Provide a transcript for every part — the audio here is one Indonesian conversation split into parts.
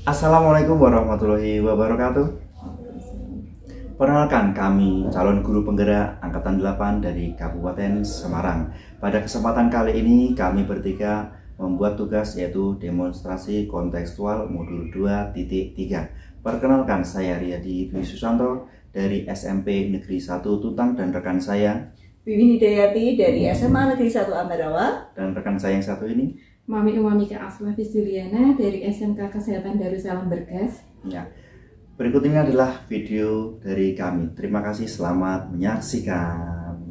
Assalamualaikum warahmatullahi wabarakatuh. Perkenalkan, kami calon guru penggerak Angkatan 8 dari Kabupaten Semarang. Pada kesempatan kali ini kami bertiga membuat tugas yaitu demonstrasi kontekstual modul 2.3. Perkenalkan, saya Riyadi Dwi Susanto dari SMP Negeri 1 Tutang dan rekan saya Wiwin Hidayati dari SMA Negeri 1 Ambarawa. Dan rekan saya yang satu ini Mami Umamika Asma Juliana dari SMK Kesehatan Darussalam Bergas. Ya. Berikut ini adalah video dari kami. Terima kasih, selamat menyaksikan.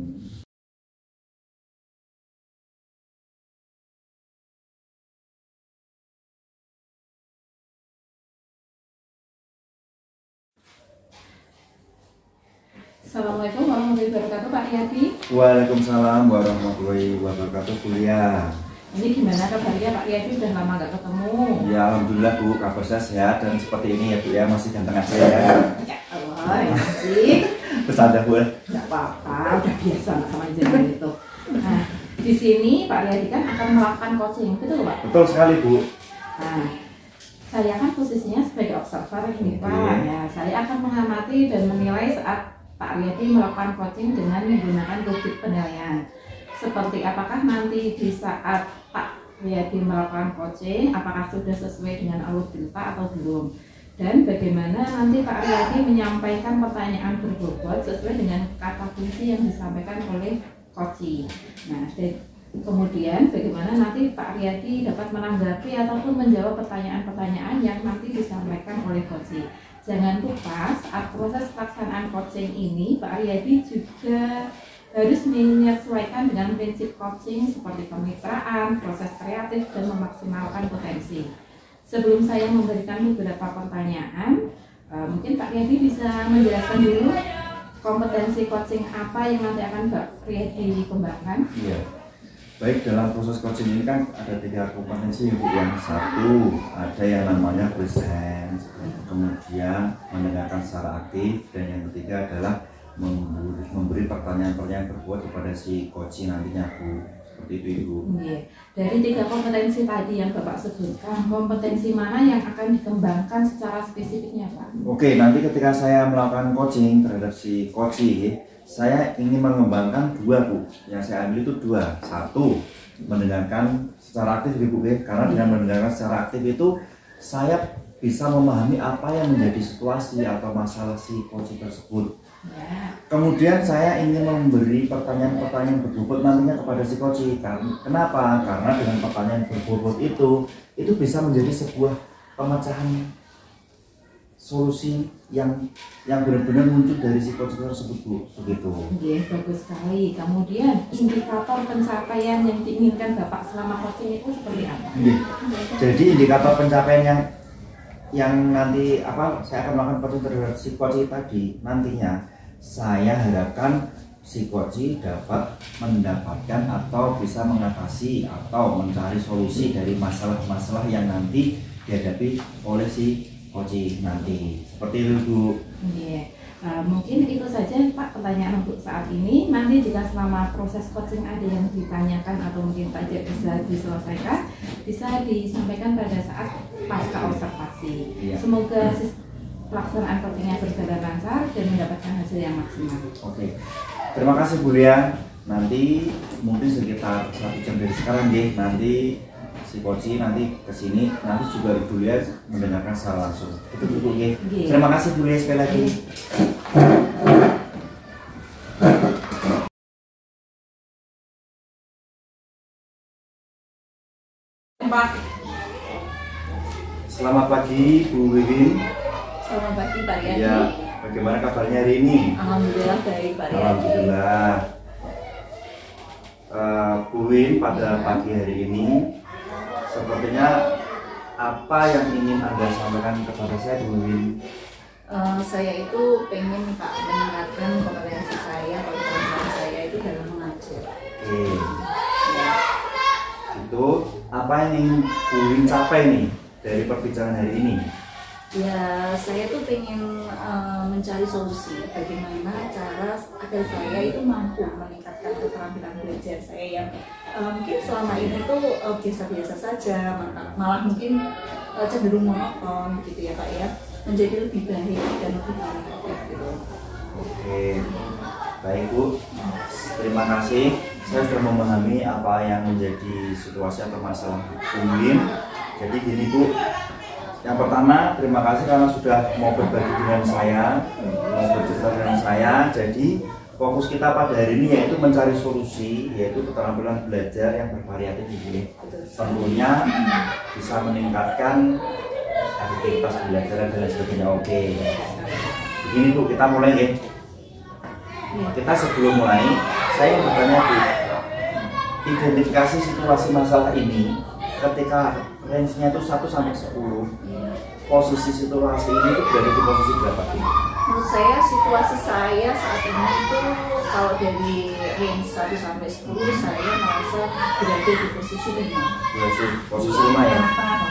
Assalamualaikum warahmatullahi wabarakatuh, Pak Riyadi. Waalaikumsalam warahmatullahi wabarakatuh, kuliah. Ini gimana kabarnya Pak Riyadi? Udah lama gak ketemu. Ya, alhamdulillah Bu, kabar saya sehat dan seperti ini ya Bu ya, masih ganteng aja ya. Ya Allah, ya sih. Bercanda Bu. Gak apa-apa, udah biasa sama jenengan itu. Nah, di sini Pak Riyadi kan akan melakukan coaching, betul Pak? Betul sekali Bu. Nah, saya kan posisinya sebagai observer ini Pak. Oke. Ya, saya akan mengamati dan menilai saat Pak Riyadi melakukan coaching dengan menggunakan rubrik penilaian. Seperti apakah nanti di saat Pak Riyadi melakukan coaching, apakah sudah sesuai dengan alur delta atau belum? Dan bagaimana nanti Pak Riyadi menyampaikan pertanyaan berbobot sesuai dengan kata kunci yang disampaikan oleh coaching. Nah, dan kemudian bagaimana nanti Pak Riyadi dapat menanggapi ataupun menjawab pertanyaan-pertanyaan yang nanti disampaikan oleh coaching. Jangan lupa saat proses pelaksanaan coaching ini Pak Riyadi juga harus menyesuaikan dengan prinsip coaching seperti kemitraan, proses kreatif, dan memaksimalkan potensi. Sebelum saya memberikan beberapa pertanyaan, mungkin Pak Riyadi bisa menjelaskan dulu kompetensi coaching apa yang nanti akan Pak Riyadi kembangkan. Iya. Baik, dalam proses coaching ini kan ada 3 kompetensi Bu. Yang satu ada yang namanya presence, kemudian mendengarkan secara aktif, dan yang ketiga adalah memberi pertanyaan-pertanyaan berbobot kepada si coaching nantinya Bu. Seperti itu Ibu. Dari 3 kompetensi tadi yang Bapak sebutkan, kompetensi mana yang akan dikembangkan secara spesifiknya Pak? Oke, nanti ketika saya melakukan coaching terhadap si coaching, saya ingin mengembangkan 2 Bu. Yang saya ambil itu 2. Satu, mendengarkan secara aktif Bu, karena dengan mendengarkan secara aktif itu saya bisa memahami apa yang menjadi situasi atau masalah si coaching tersebut. Ya. Kemudian saya ingin memberi pertanyaan-pertanyaan berbobot nantinya kepada si coaching. Kenapa? Karena dengan pertanyaan berbobot itu bisa menjadi sebuah pemecahan solusi yang benar-benar muncul dari si coaching tersebut Bu. Begitu. Oke, bagus sekali. Kemudian indikator pencapaian yang diinginkan Bapak selama coaching itu seperti apa? Jadi indikator pencapaian yang nanti saya akan melakukan coaching terhadap si coaching tadi, nantinya saya harapkan si coaching dapat mendapatkan atau bisa mengatasi atau mencari solusi dari masalah-masalah yang nanti dihadapi oleh si coaching nanti. Seperti itu Bu. Iya. Mungkin itu saja Pak pertanyaan untuk saat ini. Nanti jika selama proses coaching ada yang ditanyakan atau mungkin tidak bisa diselesaikan, bisa disampaikan pada saat pasca observasi. Iya. Semoga pelaksanaan coachingnya berjalan lancar dan mendapatkan hasil yang maksimal. Oke. Terima kasih Bu Lia. Nanti mungkin sekitar 1 jam dari sekarang deh, nanti si coaching nanti kesini, nanti juga Bu Lia mendengarkan secara langsung. Itu Bu ya. Terima kasih Bu Lia sekali lagi. Pak. Selamat pagi Bu Wiwin. Selamat pagi Pak Riyadi. Ya, bagaimana kabarnya hari ini? Alhamdulillah baik Pak Riyadi. Alhamdulillah. Bu Win, pada pagi hari ini sepertinya apa yang ingin Anda sampaikan kepada saya Bu Win? Saya itu pengen Pak meningkatkan kompetensi saya, kompetensi saya itu dalam mengajar. Oke. Ya. Itu apa yang ingin Bu Win capai nih dari perbincangan hari ini? Ya, saya tuh pengen mencari solusi bagaimana cara agar saya itu mampu meningkatkan keterampilan belajar saya yang mungkin selama ini tuh biasa-biasa saja, malah mungkin cenderung monoton gitu ya Pak ya, menjadi lebih baik dan lebih kreatif gitu. Oke, baik Bu, terima kasih. Saya sudah memahami apa yang menjadi situasi atau masalah Bu. Jadi gini Bu, yang pertama terima kasih karena sudah mau berbagi dengan saya, mau bercerita dengan saya. Jadi fokus kita pada hari ini yaitu mencari solusi, yaitu keterampilan belajar yang bervariatif ini. Tentunya bisa meningkatkan aktivitas belajar dan lain sebagainya. Oke, begini Bu, kita mulai ya. Kita sebelum mulai, saya bertanya Bu, identifikasi situasi masalah ini ketika range-nya itu 1 sampai 10, posisi situasi ini itu berada di posisi berapa Bu? Menurut saya situasi saya saat ini itu kalau dari range 1 sampai 10 saya merasa berada di posisi 5. Posisi 5 ya?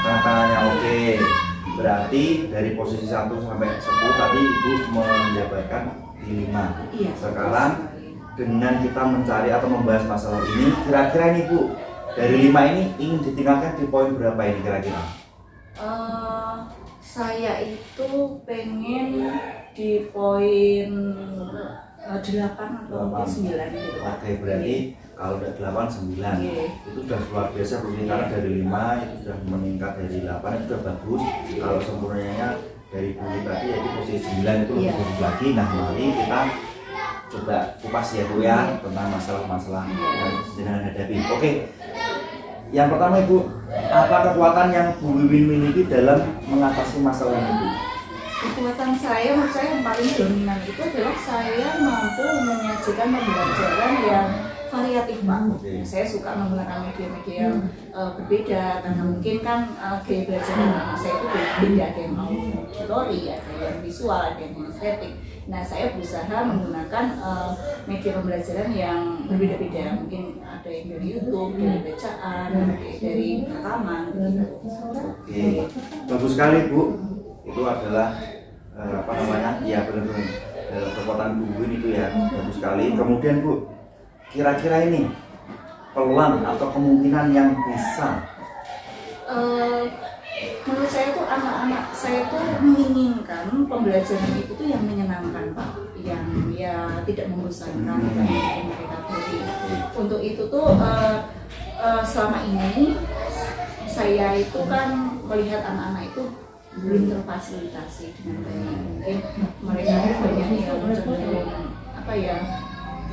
Tengah-tengahnya. Oke, berarti dari posisi 1 sampai 10 tadi Ibu menjabarkan di 5. Iya. Sekarang dengan kita mencari atau membahas masalah ini, kira-kira ini Bu, dari 5 ini ingin ditingkatkan di poin berapa ini kira-kira? Saya itu pengen di poin 8 atau mungkin 9 gitu Pak. Oke, berarti kalau udah 8, 9 itu sudah luar biasa Bu, karena dari 5 itu sudah meningkat dari 8 itu sudah bagus. Kalau sempurnanya dari Bu tadi yaitu posisi 9 itu lebih bagus lagi. Nah, mari kita coba kupas ya Bu ya tentang masalah-masalah yang sedang hadapi. Oke, yang pertama Ibu, apa kekuatan yang Bu Wiwin miliki dalam mengatasi masalah ini Bu? Kekuatan saya, menurut saya yang paling dominan itu adalah saya mampu menyajikan pembelajaran yang variatif Pak. Saya suka menggunakan media-media berbeda karena mungkin kan gaya belajar anak saya itu beda, ada yang mau teori, ada yang visual, ada yang estetik. Nah, saya berusaha menggunakan media pembelajaran yang berbeda-beda. Mungkin ada yang dari YouTube, dari bacaan, dari rekaman gitu. Oke, bagus sekali Bu. Itu adalah apa namanya? Ya benar-benar kekuatan Bu Wiwin itu ya, bagus sekali. Kemudian Bu, kira-kira ini peluang atau kemungkinan yang bisa menurut saya tuh anak-anak saya tuh menginginkan pembelajaran itu tuh yang menyenangkan Pak, yang ya tidak membosankan yang mereka beri. Untuk itu tuh selama ini saya itu kan melihat anak-anak itu belum terfasilitasi dengan baik. Mungkin mereka banyak yang cenderung apa ya,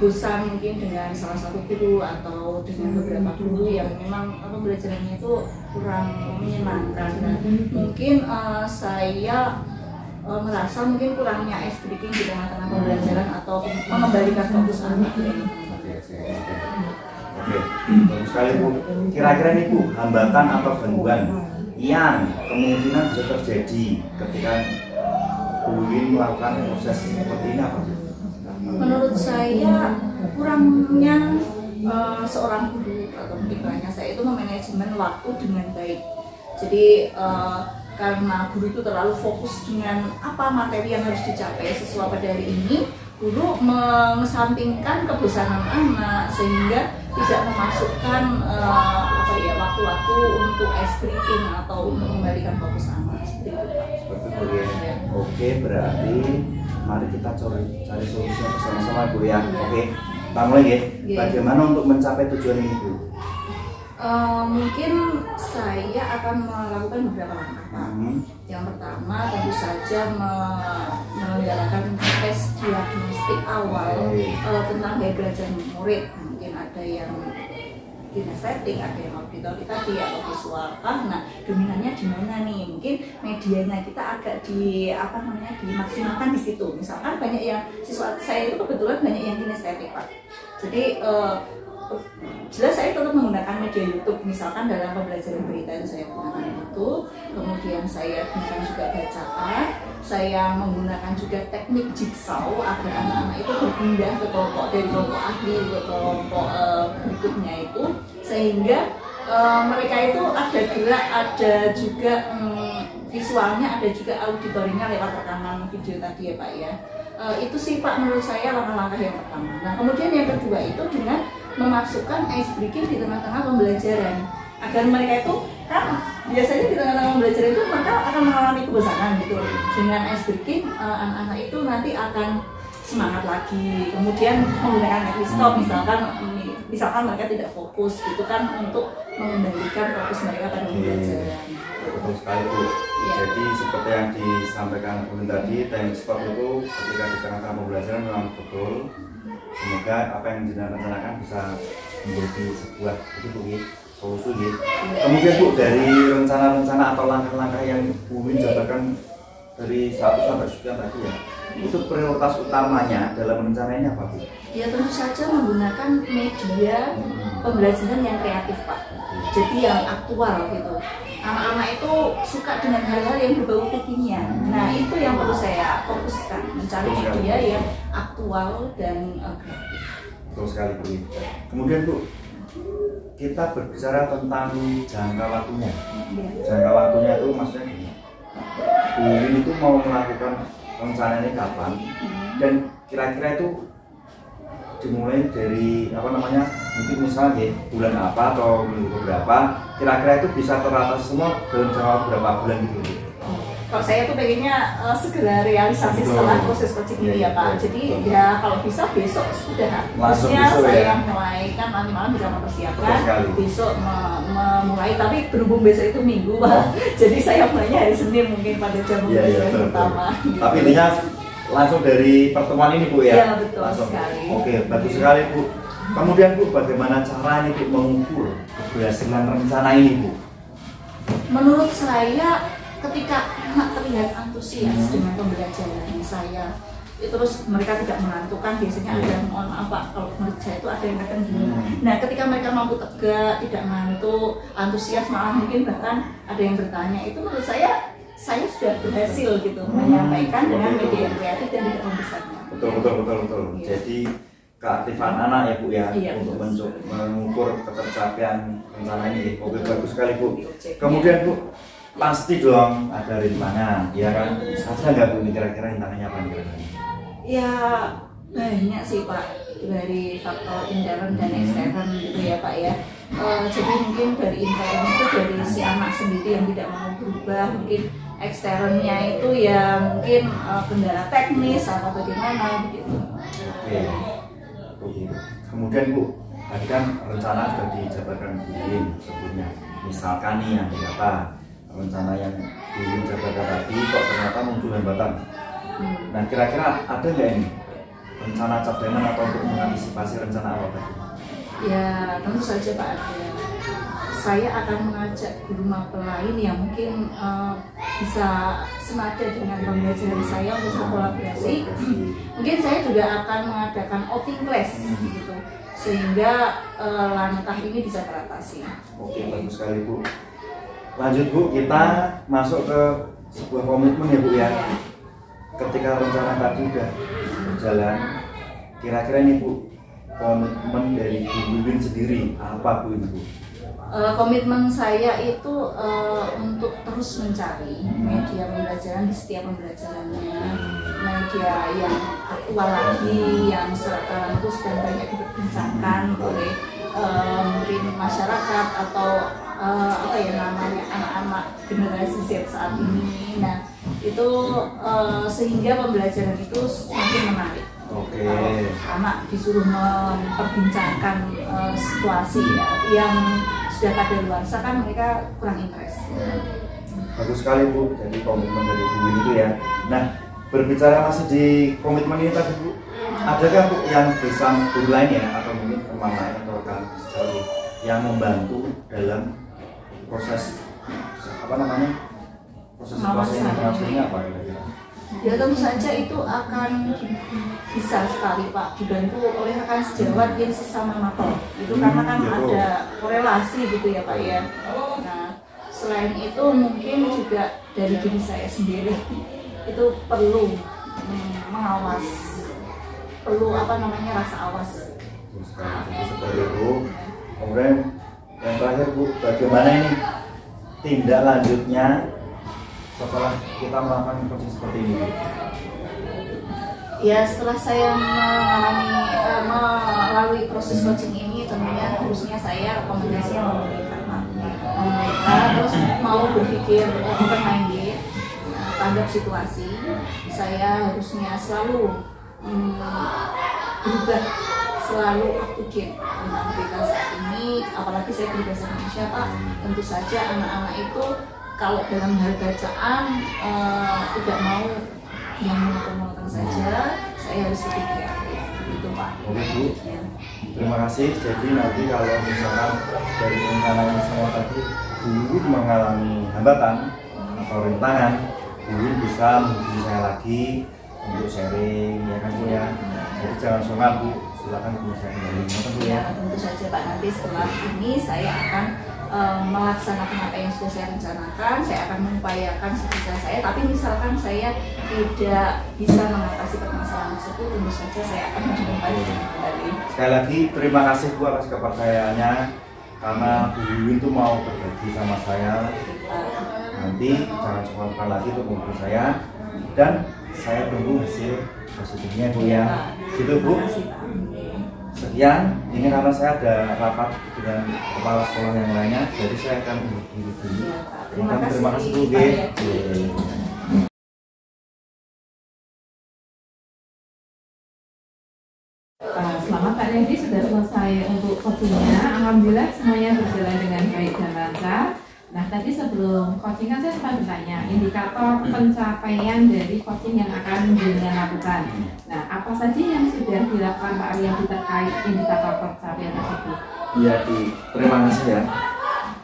bosan mungkin dengan salah satu guru atau dengan beberapa guru yang memang pembelajarannya itu kurang menyenangkan. Nah, mungkin saya merasa mungkin kurangnya ice breaking di tengah-tengah pembelajaran atau mengembalikan fokus anak ke pembelajaran. Oke, bagus sekali Bu. Kira-kira nih Bu, hambatan atau gangguan yang kemungkinan bisa terjadi ketika Bu Wiwin melakukan proses seperti ini apa Bu? Menurut saya kurangnya seorang guru atau mungkin banyak saya itu memanajemen waktu dengan baik. Jadi karena guru itu terlalu fokus dengan apa materi yang harus dicapai sesuai pada hari ini, guru mengesampingkan kebosanan anak sehingga tidak memasukkan apa ya waktu-waktu untuk ice breaking atau untuk membalikan fokus anak seperti itu Pak. Seperti itu ya. Oke, berarti mari kita cari solusinya bersama-sama Bu ya. Oke, kita mulai ya. Bagaimana untuk mencapai tujuan ini Bu? Mungkin saya akan melakukan beberapa langkah Pak. Yang pertama tentu saja menyelenggarakan tes diagnostik awal tentang gaya belajar murid. Mungkin ada yang kinestetik, ada yang auditori tadi atau visual. Nah, dominannya di mana nih? Mungkin medianya kita agak dimaksimalkan di situ. Misalkan banyak yang siswa saya itu kebetulan banyak yang kinestetik Pak. Jadi jelas saya tetap menggunakan media YouTube. Misalkan dalam pembelajaran berita itu saya gunakan YouTube, kemudian saya gunakan juga bacaan, saya menggunakan juga teknik jigsaw agar anak-anak itu berpindah ke kelompok dari kelompok ahli ke kelompok berikutnya itu, sehingga mereka itu ada gerak, ada juga visualnya, ada juga auditorinya lewat rekaman video tadi ya Pak ya. Itu sih Pak menurut saya langkah-langkah yang pertama. Nah, kemudian yang kedua itu dengan memasukkan ice breaking di tengah-tengah pembelajaran agar mereka itu kan biasanya di tengah-tengah belajar itu mereka akan mengalami kebosanan gitu. Dengan ice breaking anak-anak itu nanti akan semangat lagi, kemudian menggunakan stop misalkan mereka tidak fokus gitu kan, untuk mengendalikan fokus mereka pada pembelajaran. Betul sekali Bu. Ya. Jadi seperti yang disampaikan Bu tadi, time stop itu ketika di tengah-tengah pembelajaran memang betul. Semoga apa yang direncanakan bisa menjadi sebuah solusi gitu. Kemudian Bu, dari rencana-rencana atau langkah-langkah yang Bu Win jabarkan dari 1 sampai sekian tadi ya, itu prioritas utamanya dalam rencana ini apa Bu? Ya tentu saja menggunakan media pembelajaran yang kreatif Pak. Jadi yang aktual gitu. Anak-anak itu suka dengan hal-hal yang berbau kekinian. Nah itu yang perlu saya fokuskan, mencari media yang aktual dan kreatif. Betul sekali Bu. Kemudian Bu, kita berbicara tentang jangka waktunya. Jangka waktunya itu maksudnya gini, Bu Win itu mau melakukan rencana ini kapan, dan kira-kira itu dimulai dari mungkin misalnya bulan apa atau minggu berapa, kira-kira itu bisa teratasi semua dalam jangka berapa bulan gitu. Kalau saya tuh pengennya segera realisasi setelah proses coaching ini ya Pak. Jadi ya kalau bisa besok sudah harusnya saya mulai, kan nanti malam bisa mempersiapkan besok memulai, tapi berhubung besok itu Minggu Pak. Jadi saya mulainya hari Senin mungkin pada jam pembelajaran pertama. Gitu. Tapi intinya langsung dari pertemuan ini Bu ya? Iya betul langsung. Sekali. Oke, bagus sekali Bu. Kemudian Bu, bagaimana cara ini Bu mengukur keberhasilan rencana ini Bu? Menurut saya ketika anak terlihat antusias dengan pembelajaran saya, terus mereka tidak mengantukkan, biasanya ada yang mohon maaf Pak, kalau menurut saya itu ada yang kadang gini. Nah ketika mereka mampu tegak, tidak ngantuk, antusias, malah mungkin bahkan ada yang bertanya, itu menurut saya sudah berhasil gitu menyampaikan dengan media yang kreatif dan tidak membesarnya. Betul. Iya. Jadi keaktifan anak ya Bu ya, untuk mengukur ketercapaian rencana ini. Oke, bagus sekali Bu. Kemudian Bu, pasti dong ada rintangan, ya kan? Ada nggak Bu ini kira-kira rintangannya apa kira-kira? Ya banyak sih Pak, dari faktor intern dan ekstern gitu ya Pak ya. Jadi mungkin dari intern itu dari si anak sendiri yang tidak mau berubah, mungkin eksternnya itu ya mungkin kendala teknis atau bagaimana begitu. Oke. Kemudian Bu, tadi kan rencana sudah dijabarkan Bu Win sebelumnya. Misalkan nih yang rencana yang Bu Win jabarkan tadi kok ternyata muncul hambatan. Nah kira-kira ada nggak ini rencana cadangan atau untuk mengantisipasi rencana awal tadi? Ya tentu saja Pak ada. Saya akan mengajak guru mapel lain yang mungkin bisa senada dengan pembelajaran saya untuk berkolaborasi. Mungkin saya juga akan mengadakan outing class gitu, sehingga langkah ini bisa teratasi. Oke, bagus sekali Bu. Lanjut Bu, kita masuk ke sebuah komitmen ya Bu ya. Ketika rencana tadi udah berjalan, kira-kira nih Bu, komitmen dari Bu Win sendiri apa Bu ini Bu? Komitmen saya itu untuk terus mencari media pembelajaran di setiap pembelajarannya, media yang aktual lagi, yang sekarang itu sedang banyak diperbincangkan oleh mungkin masyarakat atau namanya anak-anak generasi Z saat ini. Nah itu sehingga pembelajaran itu semakin menarik. Oke. Anak disuruh memperbincangkan situasi yang sudah kadaluarsa, kan mereka kurang interest. Bagus sekali Bu, jadi komitmen dari Bu Win itu ya. Nah, berbicara masih di komitmen ini tadi Bu, adakah Bu yang bisa guru lain ya, atau mungkin teman lain atau rekan sejauh yang membantu dalam proses ini apa kira-kira? Ya tentu saja itu akan bisa sekali Pak dibantu oleh rekan sejawat yang sesama mapel itu, karena kan ada korelasi gitu ya Pak ya. Nah selain itu mungkin juga dari diri saya sendiri itu perlu mengawas, perlu rasa awas. Jadi seperti itu. Kemudian yang terakhir Bu, bagaimana ini tindak lanjutnya setelah kita melakukan proses seperti ini? Ya setelah saya melalui proses coaching ini, tentunya harusnya saya rekomendasinya memberikan mereka terus mau berpikir open minded, tanggap situasi. Saya harusnya selalu berubah, selalu up to date tentang berita saat ini. Apalagi saya berbahasa Indonesia Pak, tentu saja anak-anak itu kalau dalam hal bacaan tidak mau yang monoton saja, saya harus lebih kreatif gitu Pak. Oke Bu, terima kasih. Jadi nanti kalau misalkan dari rencananya semua tadi Bu mengalami hambatan atau rintangan, Bu bisa menghubungi saya lagi untuk sharing ya kan Bu ya. Jadi jangan sungkan Bu, silakan Bu saya kembali. Ya tentu saja Pak, nanti setelah ini saya akan melaksanakan apa yang sudah saya rencanakan. Saya akan mengupayakan sebisa saya, tapi misalkan saya tidak bisa mengatasi permasalahan tersebut, tentu saja saya akan menjumpai kembali. Sekali lagi terima kasih Bu atas kepercayaannya, karena Bu Wiwin tuh mau berbagi sama saya. Nanti jangan sungkan lagi untuk menghubungi saya, dan saya tunggu hasil positifnya Bu ya. Gitu Bu. Sekian, ini karena saya ada rapat dengan kepala sekolah yang lainnya, jadi saya akan berdiri dulu. Terima kasih Bu. Selamat Pak Riyadi, sudah selesai untuk coachingnya. Alhamdulillah semuanya berjalan dengan baik dan lancar. Nah tadi sebelum coaching kan saya sempat bertanya indikator pencapaian dari coaching yang akan dengan lakukan. Nah apa saja yang sudah dilakukan Pak Riyadi terkait indikator pencapaian tersebut? Iya terima kasih ya.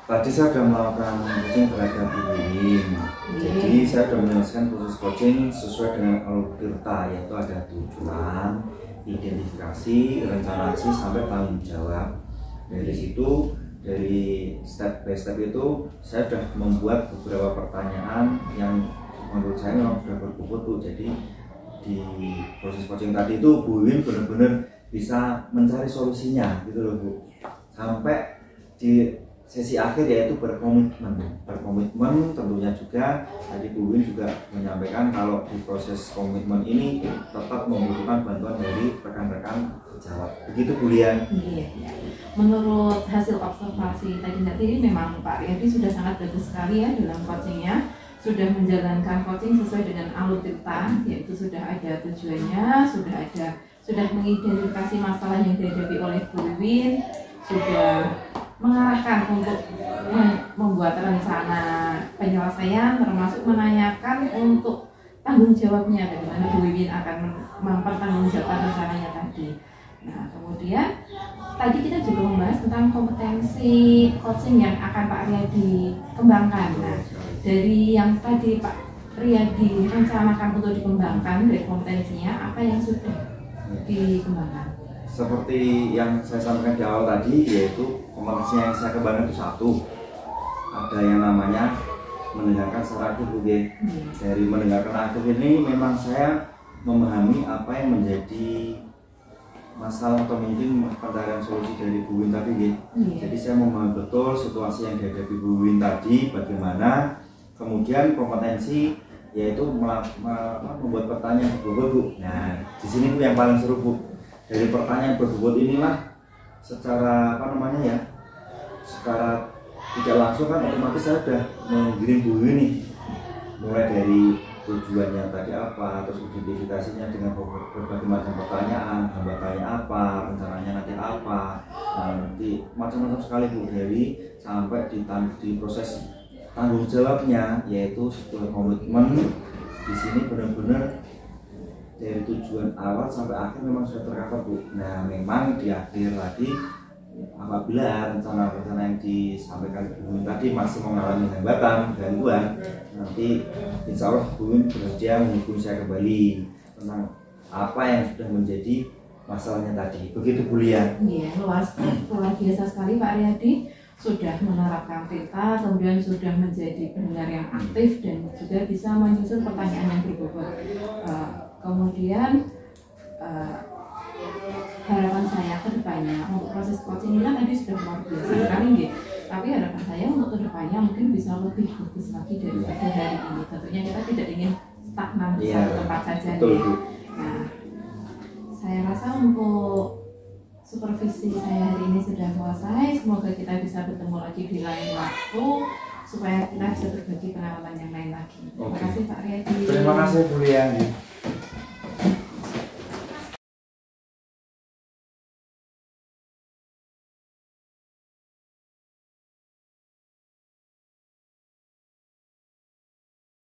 Tadi saya sudah melakukan coaching terhadap Bu Wiwin. Jadi saya sudah menyelesaikan proses coaching sesuai dengan alur tirta, yaitu ada tujuan, identifikasi, rencana aksi sampai tanggung jawab. Dari situ, dari step by step itu saya sudah membuat beberapa pertanyaan yang menurut saya memang sudah berbobot Bu. Jadi di proses coaching tadi itu Bu Wiwin benar-benar bisa mencari solusinya gitu loh Bu, sampai di sesi akhir yaitu berkomitmen tentunya juga. Tadi Bu Wiwin juga menyampaikan kalau di proses komitmen ini tetap membutuhkan bantuan dari rekan-rekan sejawat. Begitu Bu Lian. Iya. Menurut hasil observasi tadi memang Pak Riyadi sudah sangat bagus sekali ya dalam coachingnya, sudah menjalankan coaching sesuai dengan alur tirta, yaitu sudah ada tujuannya, sudah mengidentifikasi masalah yang dihadapi oleh Bu Wiwin, sudah mengarahkan untuk membuat rencana penyelesaian, termasuk menanyakan untuk tanggung jawabnya, bagaimana Bu Wiwin akan mempertanggungjawabkan rencananya tadi. Nah kemudian tadi kita juga membahas tentang kompetensi coaching yang akan Pak Riyadi kembangkan. Nah dari yang tadi Pak Riyadi rencanakan untuk dikembangkan dari kompetensinya, apa yang sudah dikembangkan? Seperti yang saya sampaikan di awal tadi, yaitu kompetensi yang saya kembangkan itu satu, ada yang namanya mendengarkan secara aktif. Dari mendengarkan aktif ini memang saya memahami apa yang menjadi masalah atau mungkin pencarian solusi dari Bu Wiwin tadi. Jadi saya memahami betul situasi yang dihadapi Bu Wiwin tadi, bagaimana. Kemudian kompetensi yaitu membuat pertanyaan berbobot Bu. Nah di sini Bu yang paling seru Bu. Dari pertanyaan berbobot inilah secara secara tidak langsung kan otomatis saya sudah menggiring Bu Wiwin nih, mulai dari tujuannya tadi apa, terus identifikasinya dengan berbagai macam pertanyaan, hambatannya apa, rencananya nanti apa, nanti macam-macam sekali Bu, dari sampai di proses tanggung jawabnya, yaitu sebuah komitmen. Di sini benar-benar dari tujuan awal sampai akhir memang sudah tercover Bu. Nah memang di akhir lagi apabila rencana-rencana yang disampaikan Bu Wiwin tadi masih mengalami hambatan, gangguan, nanti insya Allah Bu Wiwin bersedia menghubungi saya kembali tentang apa yang sudah menjadi masalahnya tadi. Begitu Bu Lian. Iya, luar biasa sekali Pak Riyadi, sudah menerapkan tirta, kemudian sudah menjadi pendengar yang aktif dan juga bisa menyusun pertanyaan yang berbobot. Kemudian harapan saya ke depannya untuk proses coaching ini kan tadi sudah luar biasa sekali gitu. Tapi harapan saya untuk ke depannya mungkin bisa lebih bagus lagi daripada hari ini. Tentunya kita tidak ingin stagnan di satu tempat saja nih. Nah, saya rasa untuk supervisi saya hari ini sudah selesai. Semoga kita bisa bertemu lagi di lain waktu supaya kita bisa berbagi pengalaman yang lain lagi. Terima kasih Pak Riyadi. Terima kasih Bu Lia.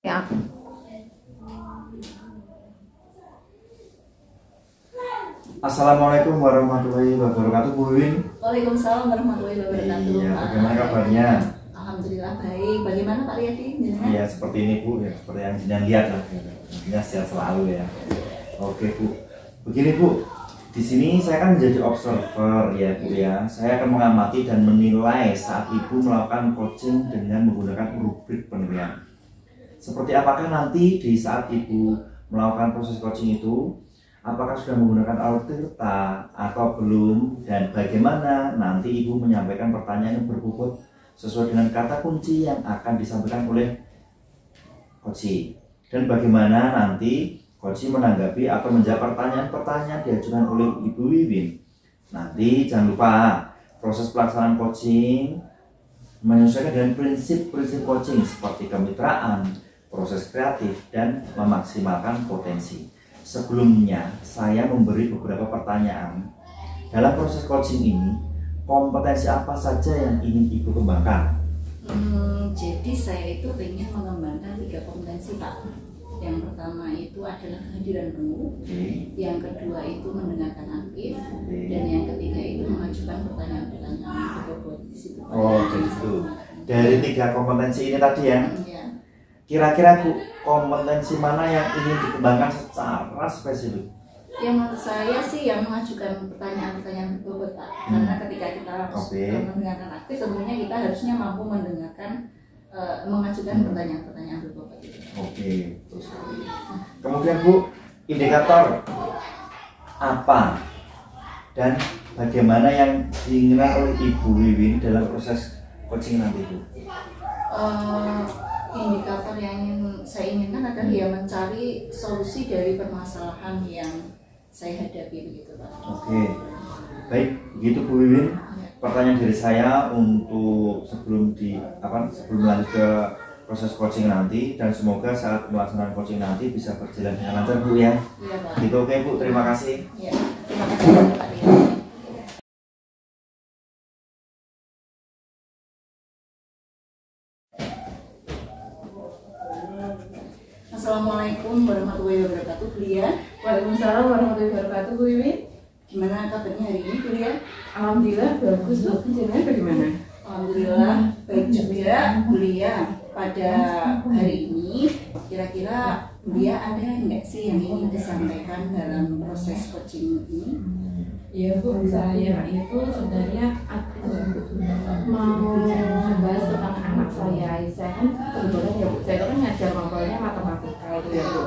Ya. Assalamualaikum warahmatullahi wabarakatuh, Bu Win. Waalaikumsalam warahmatullahi wabarakatuh. Iya, bagaimana kabarnya? Alhamdulillah baik. Bagaimana Pak Riyadi? Iya, seperti ini Bu, ya, seperti yang jenengan lihat lah. Ya, sehat selalu ya. Oke Bu, begini Bu, di sini saya kan menjadi observer ya Bu ya. Saya akan mengamati dan menilai saat Ibu melakukan coaching dengan menggunakan rubrik penilaian. Seperti apakah nanti di saat Ibu melakukan proses coaching itu, apakah sudah menggunakan alur tirta atau belum, dan bagaimana nanti Ibu menyampaikan pertanyaan yang berbobot sesuai dengan kata kunci yang akan disampaikan oleh coach, dan bagaimana nanti coach menanggapi atau menjawab pertanyaan-pertanyaan diajukan oleh Ibu Wiwin. Nanti jangan lupa proses pelaksanaan coaching menyesuaikan dengan prinsip-prinsip coaching seperti kemitraan, proses kreatif, dan memaksimalkan potensi. Sebelumnya, saya memberi beberapa pertanyaan. Dalam proses coaching ini, kompetensi apa saja yang ingin Ibu kembangkan? Jadi saya itu ingin mengembangkan 3 kompetensi Pak. Yang pertama itu adalah kehadiran penuh, yang kedua itu mendengarkan aktif, dan yang ketiga itu mengajukan pertanyaan-pertanyaan berbobot di situ. Oh gitu. Dari 3 kompetensi ini tadi ya. Iya. Kira-kira Bu, kompetensi mana yang ingin dikembangkan secara spesifik? Yang menurut saya sih yang mengajukan pertanyaan-pertanyaan berbobot Pak. Karena ketika kita mendengarkan aktif, tentunya kita harusnya mampu mendengarkan, mengajukan pertanyaan-pertanyaan berbobot itu. Oke, betul sekali. Kemudian Bu, indikator apa dan bagaimana yang diinginkan oleh Ibu Wiwin dalam proses coaching nanti Bu? Indikator yang saya inginkan adalah ya mencari solusi dari permasalahan yang saya hadapi begitu Pak. Oke, baik begitu Bu Wiwin. Pertanyaan dari saya untuk sebelum lanjut ke proses coaching nanti, dan semoga saat pelaksanaan coaching nanti bisa berjalan dengan lancar Bu ya. Iya Pak. Gitu, oke Bu, terima kasih. Ya, terima kasih Pak Riyadi. Assalamualaikum warahmatullahi wabarakatuh, Bu Lia. Waalaikumsalam warahmatullahi wabarakatuh, Bu Wiwin. Gimana kabarnya hari ini, Bu Lia? Alhamdulillah bagus Bu. Jenengan bagaimana? Alhamdulillah baik juga, Bu Lia. Pada hari ini kira-kira Bu Lia ada nggak sih yang ingin disampaikan dalam proses coaching ini? Iya Bu, saya itu sebenarnya mau membahas tentang anak saya. Saya kan kebetulan ya Bu, saya kan ngajar mapelnya matematika itu ya Bu.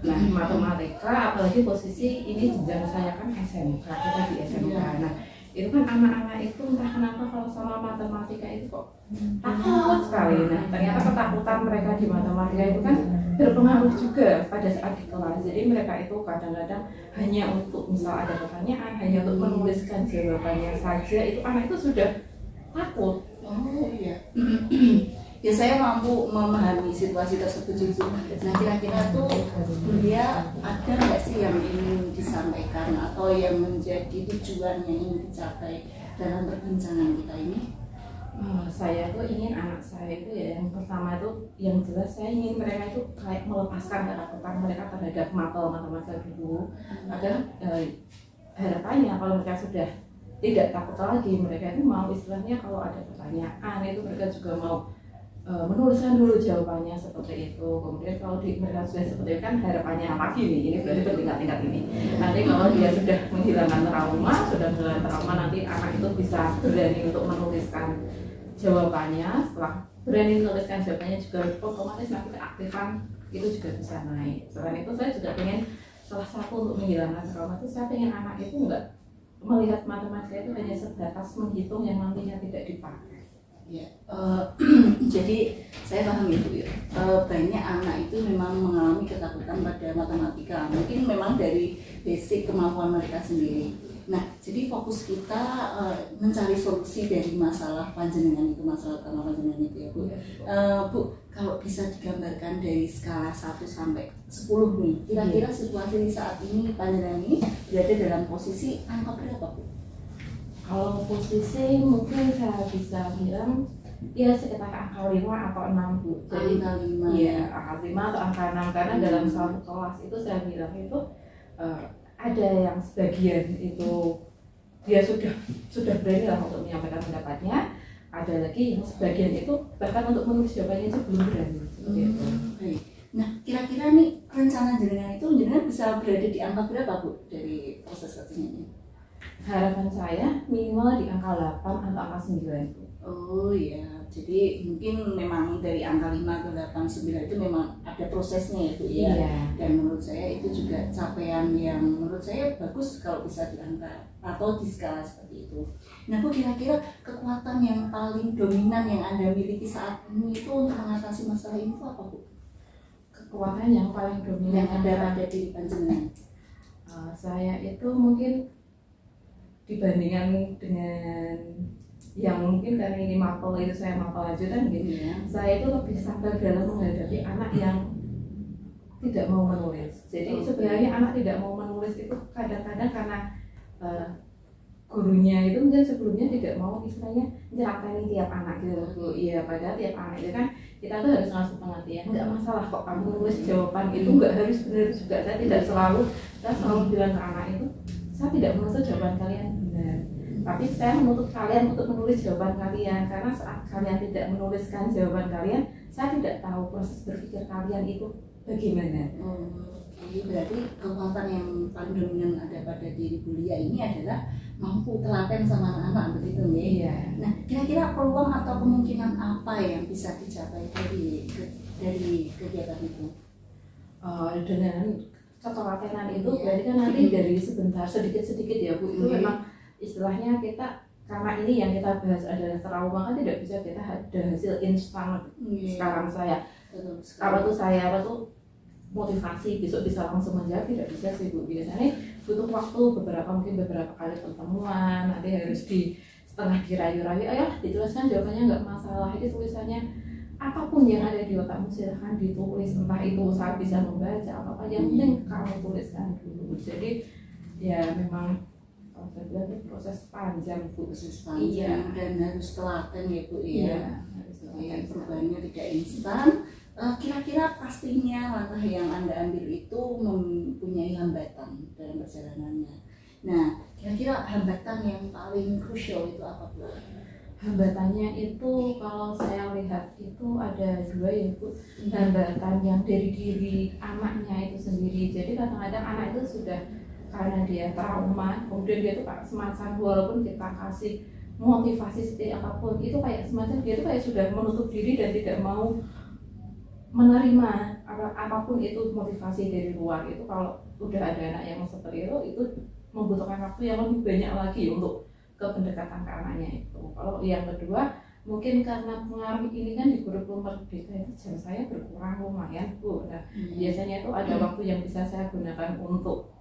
Nah matematika, apalagi posisi ini jenjang saya kan SMK, kita di SMK. Nah itu kan anak-anak itu entah kenapa kalau sama matematika itu kok takut sekali. Nah ternyata ketakutan mereka di matematika itu kan berpengaruh juga pada saat di kelas. Jadi mereka itu kadang-kadang hanya untuk misal ada pertanyaan, hanya untuk menuliskan jawabannya saja, itu anak itu sudah takut. Oh iya. Ya saya mampu memahami situasi tersebut juga. Nah kira-kira tuh dia ada nggak sih yang ingin disampaikan atau yang menjadi tujuan yang ingin dicapai dalam perbincangan kita ini? Saya tuh ingin anak saya itu ya yang pertama itu yang jelas saya ingin mereka itu kayak melepaskan ketakutan mereka terhadap matematika dulu, agar harapannya kalau mereka sudah tidak takut lagi, mereka itu mau istilahnya kalau ada pertanyaan itu mereka juga mau menuliskan dulu jawabannya seperti itu. Kemudian kalau mereka sudah seperti itu kan harapannya lagi nih, ini berarti bertingkat-tingkat ini. Nanti kalau dia sudah menghilangkan trauma, nanti anak itu bisa berani untuk menuliskan jawabannya. Setelah berani menuliskan jawabannya juga otomatis nanti keaktifan itu juga bisa naik. Selain itu saya juga pengen salah satu untuk menghilangkan trauma itu saya pengen anak itu enggak melihat matematika itu hanya sebatas menghitung yang nantinya tidak dipakai. Ya, jadi saya paham itu ya. Banyak anak itu memang mengalami ketakutan pada matematika. Mungkin memang dari basic kemampuan mereka sendiri. Nah, jadi fokus kita mencari solusi dari masalah panjenengan itu, masalah utama panjenengan itu ya Bu. Bu, kalau bisa digambarkan dari skala 1 sampai 10 nih, kira-kira situasi saat ini panjenengan ini berada dalam posisi angka berapa Bu? Kalau posisi mungkin saya bisa bilang ya sekitar angka 5 atau 6 Bu. Jadi angka 5. Iya, angka 5 atau angka 6 karena dalam satu kelas itu saya bilang itu ada yang sebagian itu dia sudah berani lah untuk menyampaikan pendapatnya, ada lagi yang sebagian itu bahkan untuk menulis jawabannya itu belum berani seperti itu. Nah, kira-kira nih rencana jenengan itu jenengan bisa berada di angka berapa Bu dari proses coaching ini? Harapan saya minimal di angka 8 atau angka 9 Bu. Oh iya, jadi mungkin memang dari angka 5 ke 8, 9 itu memang ada prosesnya ya Bu ya. Iya. Dan menurut saya itu juga capaian yang menurut saya bagus kalau bisa diangkat atau di skala seperti itu. Nah Bu, kira-kira kekuatan yang paling dominan yang Anda miliki saat ini itu untuk mengatasi masalah ini itu apa Bu? Kekuatan yang paling dominan Yang ada pada diri panjenengan? Saya itu mungkin dibandingkan dengan yang mungkin karena ini mapel itu saya mapel lanjutan gitu ya. Saya itu lebih sabar dalam menghadapi anak yang tidak mau menulis. Jadi sebenarnya anak tidak mau menulis itu kadang-kadang karena gurunya itu mungkin sebelumnya tidak mau istilahnya nyerahkan tiap anak gitu Bu. Iya, padahal tiap anak itu kan kita tuh harus ngasih pengertian. Nggak masalah kok kamu nulis jawaban itu, nggak harus benar juga. Saya tidak selalu, saya selalu bilang ke anak itu, saya tidak menuntut jawaban kalian benar. Tapi saya menuntut kalian untuk menulis jawaban kalian, karena saat kalian tidak menuliskan jawaban kalian, saya tidak tahu proses berpikir kalian itu bagaimana. Oke, berarti kekuatan yang paling dominan ada pada diri Bu Lia ini adalah mampu telaten sama anak-anak begitu ya. Iya. Nah, kira-kira peluang atau kemungkinan apa yang bisa dicapai dari kegiatan itu? Dengan ketelatenan itu berarti kan nanti dari sebentar sedikit-sedikit ya Bu, itu memang istilahnya kita karena ini yang kita bahas adalah trauma kan tidak bisa kita ada hasil instan. Sekarang saya motivasi besok bisa langsung menjawab tidak bisa sih Bu. Biasanya butuh waktu mungkin beberapa kali pertemuan, nanti harus setengah dirayu-rayu, dijelaskan jawabannya nggak masalah, itu tulisannya apapun yang ada di otakmu silahkan ditulis, entah itu saat bisa membaca apa yang penting kamu tuliskan dulu. Jadi ya memang kalau saya bilang itu proses panjang Bu. Proses panjang dan harus telaten ya Bu ya. Harus perubahannya tidak instan. Kira-kira pastinya langkah yang Anda ambil itu mempunyai hambatan dalam perjalanannya. Nah, kira-kira hambatan yang paling krusial itu apa Bu? Hambatannya itu kalau saya lihat itu ada 2 ya Bu. Hambatan yang dari diri anaknya itu sendiri. Jadi kadang-kadang anak itu sudah karena dia trauma, kemudian dia itu semacam walaupun kita kasih motivasi seperti apapun, itu kayak semacam dia itu kayak sudah menutup diri dan tidak mau menerima apapun itu motivasi dari luar. Itu kalau udah ada anak yang seperti itu membutuhkan waktu yang lebih banyak lagi untuk ke pendekatan ke anaknya itu. Kalau yang kedua mungkin karena pengaruh ini kan di kurikulum merdeka itu jam saya berkurang lumayan Bu. Nah, biasanya itu ada waktu yang bisa saya gunakan untuk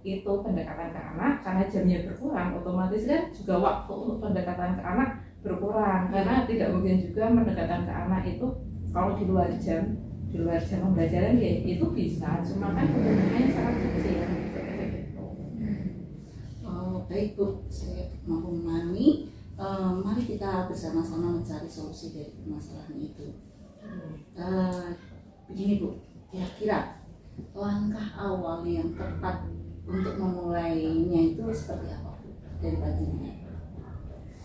itu pendekatan ke anak, karena jamnya berkurang otomatis kan juga waktu untuk pendekatan ke anak berkurang, karena tidak mungkin juga pendekatan ke anak itu kalau di luar jam pembelajaran ya itu bisa, cuma kan kebutuhannya sangat kecil gitu. Baik Bu, saya mampu memahami. Mari kita bersama-sama mencari solusi dari permasalahan itu. Begini Bu, kira-kira langkah awal yang tepat untuk memulainya itu seperti apa Bu dari panjenengan?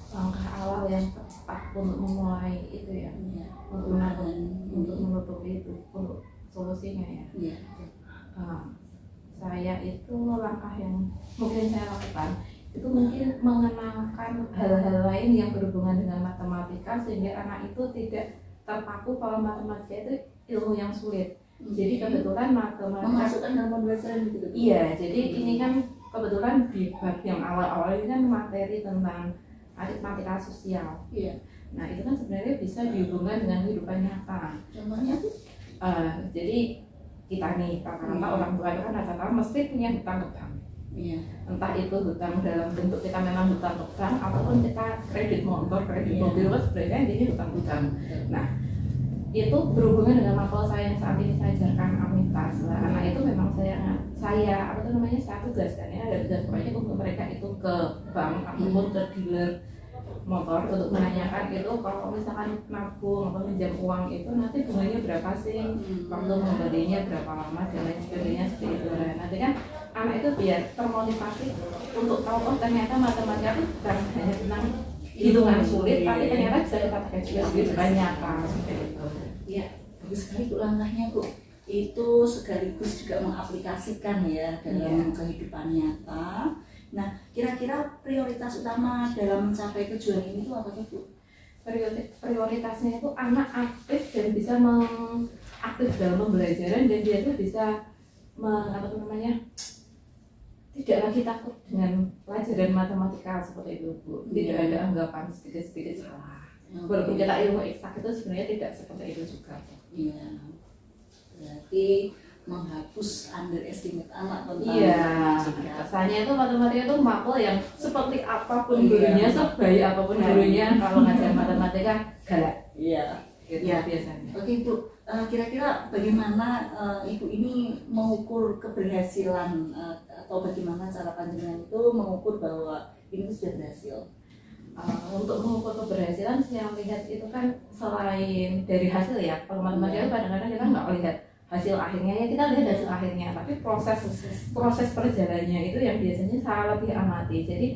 Langkah awal yang tepat untuk memulai itu ya, untuk menutupi itu, untuk solusinya ya. Saya itu langkah yang mungkin saya lakukan itu mungkin mengenalkan hal-hal lain yang berhubungan dengan matematika sehingga anak itu tidak terpaku kalau matematika itu ilmu yang sulit. Jadi kebetulan matematika memasukkan dalam pembelajaran gitu. Iya, jadi ini kan kebetulan di bab yang awal-awal ini kan materi tentang aritmatika sosial. Iya. Nah itu kan sebenarnya bisa dihubungkan dengan kehidupan nyata. Contohnya tuh? Jadi kita nih rata-rata orang tua itu kan rata-rata mesti punya hutang ke bank. Iya. Entah itu hutang dalam bentuk kita memang hutang ataupun kita kredit motor, kredit mobil, kan sebenarnya intinya hutang-hutang. Nah, itu berhubungan dengan mapel saya yang saat ini saya ajarkan Amitas. Nah, anak itu memang saya tugaskan ya, ada tugas proyek untuk mereka itu ke bank ataupun ke dealer motor untuk menanyakan itu kalau misalkan nabung atau pinjam uang itu nanti bunganya berapa sih, waktu membelinya berapa lama dan lain sebagainya seperti itu. Nah, nanti kan anak itu biar termotivasi untuk tahu oh ternyata matematika itu bukan hanya tentang hitungan sulit, tapi ternyata bisa kita pakai juga banyak seperti itu. Iya, bagus sekali Bu langkahnya Bu. Itu sekaligus juga mengaplikasikan ya dalam kehidupan nyata. Nah, kira-kira prioritas utama dalam mencapai tujuan ini itu apa Bu? Prioritasnya itu anak aktif dan bisa aktif dalam pembelajaran dan dia itu bisa tidak lagi takut dengan pelajaran matematika seperti itu Bu. Tidak ada anggapan sedikit salah. Walaupun kita ilmu eksak itu sebenarnya tidak seperti itu juga. Iya. Berarti menghapus underestimate anak tentang kesannya itu matematika itu mapel yang seperti apapun gurunya, sebaik apapun gurunya, kalau ngajar matematika galak. Iya. Gitu biasanya. Oke Bu, kira-kira bagaimana Ibu ini mengukur keberhasilan atau bagaimana cara panjenengan itu mengukur bahwa ini sudah berhasil? Untuk mengukur keberhasilan saya lihat itu kan selain dari hasil ya, kalau matematika kadang-kadang kita nggak lihat hasil akhirnya ya, kita lihat hasil akhirnya, tapi proses perjalanannya itu yang biasanya saya lebih amati. Jadi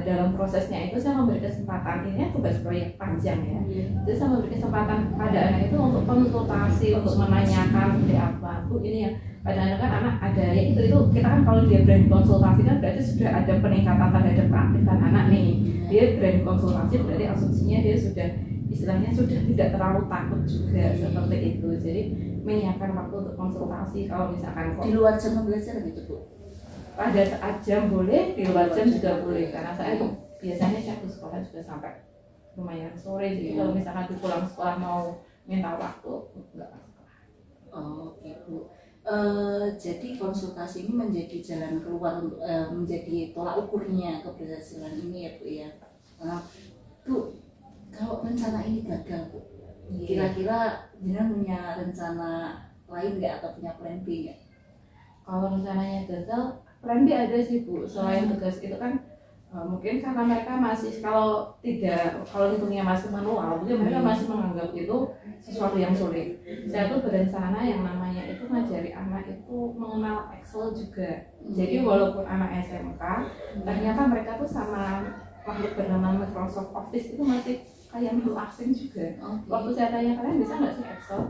dalam prosesnya itu saya memberi kesempatan, ini tugas proyek panjang ya, jadi saya memberi kesempatan pada anak itu untuk konsultasi, untuk menanyakan seperti apa Bu ini ya. Kadang-kadang kan anak ada ya itu kita kan kalau dia berani konsultasi kan berarti sudah ada peningkatan terhadap keaktifan anak nih. Dia berani konsultasi berarti asumsinya dia sudah istilahnya sudah tidak terlalu takut juga seperti itu. Jadi menyiapkan waktu untuk konsultasi kalau misalkan di luar jam pembelajaran gitu Bu? Pada saat jam boleh, di luar jam juga boleh, karena saya biasanya saya di sekolah juga sampai lumayan sore. Jadi kalau misalkan di pulang sekolah mau minta waktu enggak masalah. Oke Bu. Jadi konsultasi ini menjadi jalan keluar untuk menjadi tolak ukurnya keberhasilan ini ya Bu ya. Bu, kalau rencana ini gagal Bu, kira-kira jenengan punya rencana lain nggak atau punya plan B nggak? Kalau rencananya gagal, plan B ada sih Bu. Selain tugas itu kan mungkin karena mereka masih kalau hitungnya masih manual, mungkin mereka masih menganggap itu sesuatu yang sulit. Saya tuh berencana yang namanya itu ngajari anak itu mengenal Excel juga. Jadi walaupun anak SMK, ternyata mereka tuh sama makhluk bernama Microsoft Office itu masih kayak makhluk asing juga. Waktu saya tanya kalian bisa nggak sih Excel?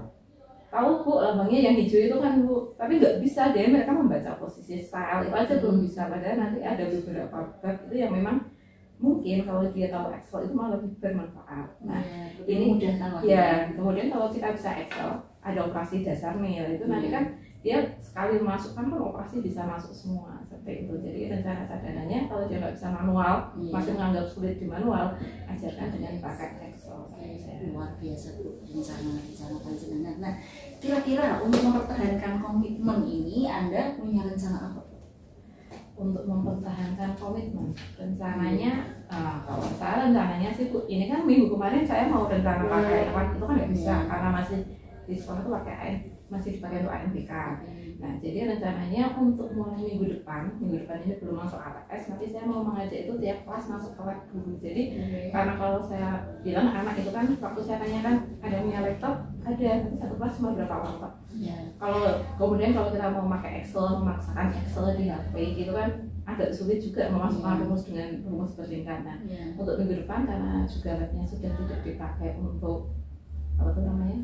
Tahu Bu, lambangnya yang hijau itu kan Bu, tapi nggak bisa deh mereka membaca posisi style itu aja belum bisa. Padahal nanti ada beberapa bab itu yang memang mungkin kalau dia tahu Excel itu malah lebih bermanfaat. Nah ini mudah ya. Kemudian kalau kita bisa Excel, ada operasi dasar nih, itu nanti kan dia sekali masukkan kan operasi bisa masuk semua seperti itu. Jadi rencana cadangannya kalau dia nggak bisa manual, masih menganggap sulit di manual, ajarkan dengan pakai Excel. Luar biasa Bu rencana panjenengan. Nah, kira-kira untuk mempertahankan komitmen ini Anda punya rencana apa? Untuk mempertahankan komitmen, rencananya kalau saya rencananya sih Bu, ini kan minggu kemarin saya mau rencana pakai apa itu kan nggak bisa karena masih di sekolah tuh pakai masih dipakai untuk ANBK. Nah, jadi rencananya untuk mulai minggu depan ini belum masuk ATS, nanti saya mau mengajak itu tiap kelas masuk ke lab dulu. Jadi karena kalau saya bilang anak itu kan waktu saya tanyakan ada punya laptop, ada, tapi satu kelas cuma berapa laptop. Kalau kemudian kalau kita mau pakai Excel, memaksakan Excel di HP gitu kan agak sulit juga memasukkan rumus dengan rumus bertingkat. Nah, untuk minggu depan karena juga labnya sudah tidak dipakai untuk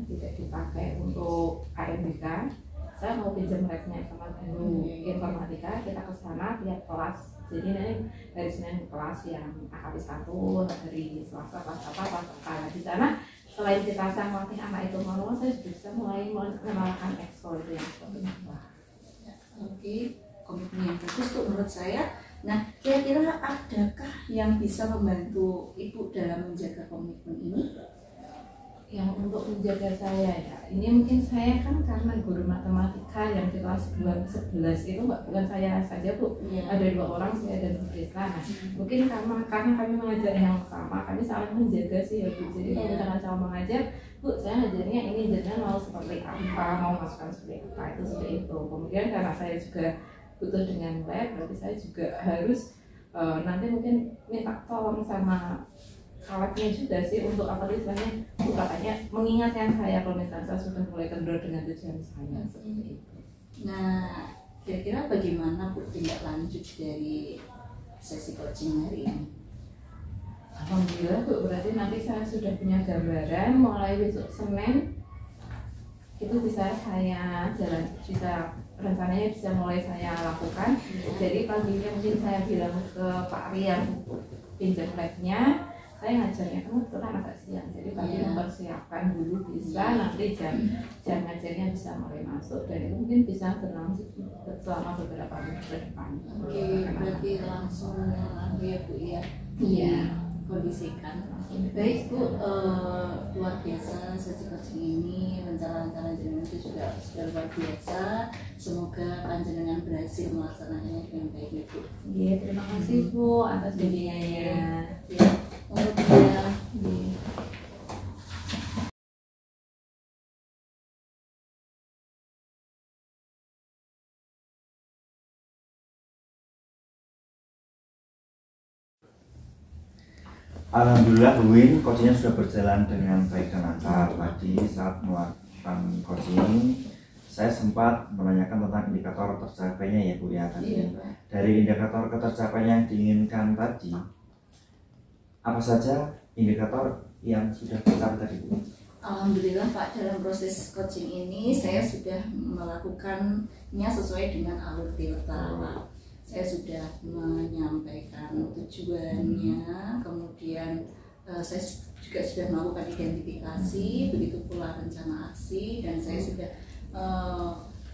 tidak dipakai untuk ANBK, saya mau pinjam labnya sama guru informatika, kita ke sana tiap kelas. Jadi nanti dari Senin kelas yang AKP 1, dari Selasa kelas apa. Nah, di sana selain kita melatih anak itu manual, saya juga bisa mulai mengenalkan Excel itu yang seperti itu. Oke, komitmen yang bagus tuh menurut saya. Nah, kira-kira adakah yang bisa membantu Ibu dalam menjaga komitmen ini? yang untuk menjaga saya ya, ini mungkin saya kan karena guru matematika yang di kelas 11 itu bukan saya saja Bu, ada 2 orang, saya dan Bu Desa. Nah, mungkin karena kami mengajar yang sama, kami saling menjaga sih ya Bu. Jadi kalau misalkan sama mengajar, Bu saya ngajarnya ini, jadinya mau seperti apa, mau masukkan seperti apa, itu seperti itu. Kemudian karena saya juga butuh dengan lab, berarti saya juga harus nanti mungkin minta tolong sama alatnya juga sih untuk apa istilahnya, katanya mengingatkan saya kalau misalnya saya sudah mulai kendor dengan tujuan saya seperti itu. Nah, kira-kira bagaimana Bu tindak lanjut dari sesi coaching hari ini? Alhamdulillah Bu, berarti nanti saya sudah punya gambaran, mulai besok Senin itu bisa saya jalan, bisa rencananya bisa mulai saya lakukan. Jadi paginya mungkin saya bilang ke Pak Rian pinjam labnya, saya ngajarnya kan kebetulan agak siang, jadi pagi mempersiapkan dulu bisa, nanti jam ngajarnya bisa mulai masuk, dan itu mungkin bisa berlangsung selama beberapa minggu ke depan. Oke, berarti langsung ya Bu ya. Iya. Kondisikan. Baik Bu, luar biasa sesi coaching ini, rencana-rencana jenengan itu juga sudah luar biasa. Semoga panjenengan berhasil melaksanakannya dengan baik ya Bu. Iya, terima kasih Bu atas bimbingannya. Ya, untuk saya. Alhamdulillah Bu Win, coachingnya sudah berjalan dengan baik dan lancar. Tadi saat melakukan coaching, saya sempat menanyakan tentang indikator tercapainya ya Bu ya tadi. Dari indikator ketercapaian yang diinginkan tadi, apa saja indikator yang sudah tercapai tadi Bu? Alhamdulillah Pak, dalam proses coaching ini saya sudah melakukannya sesuai dengan alur delta Pak. Saya sudah menyampaikan tujuannya, kemudian saya juga sudah melakukan identifikasi, begitu pula rencana aksi, dan saya sudah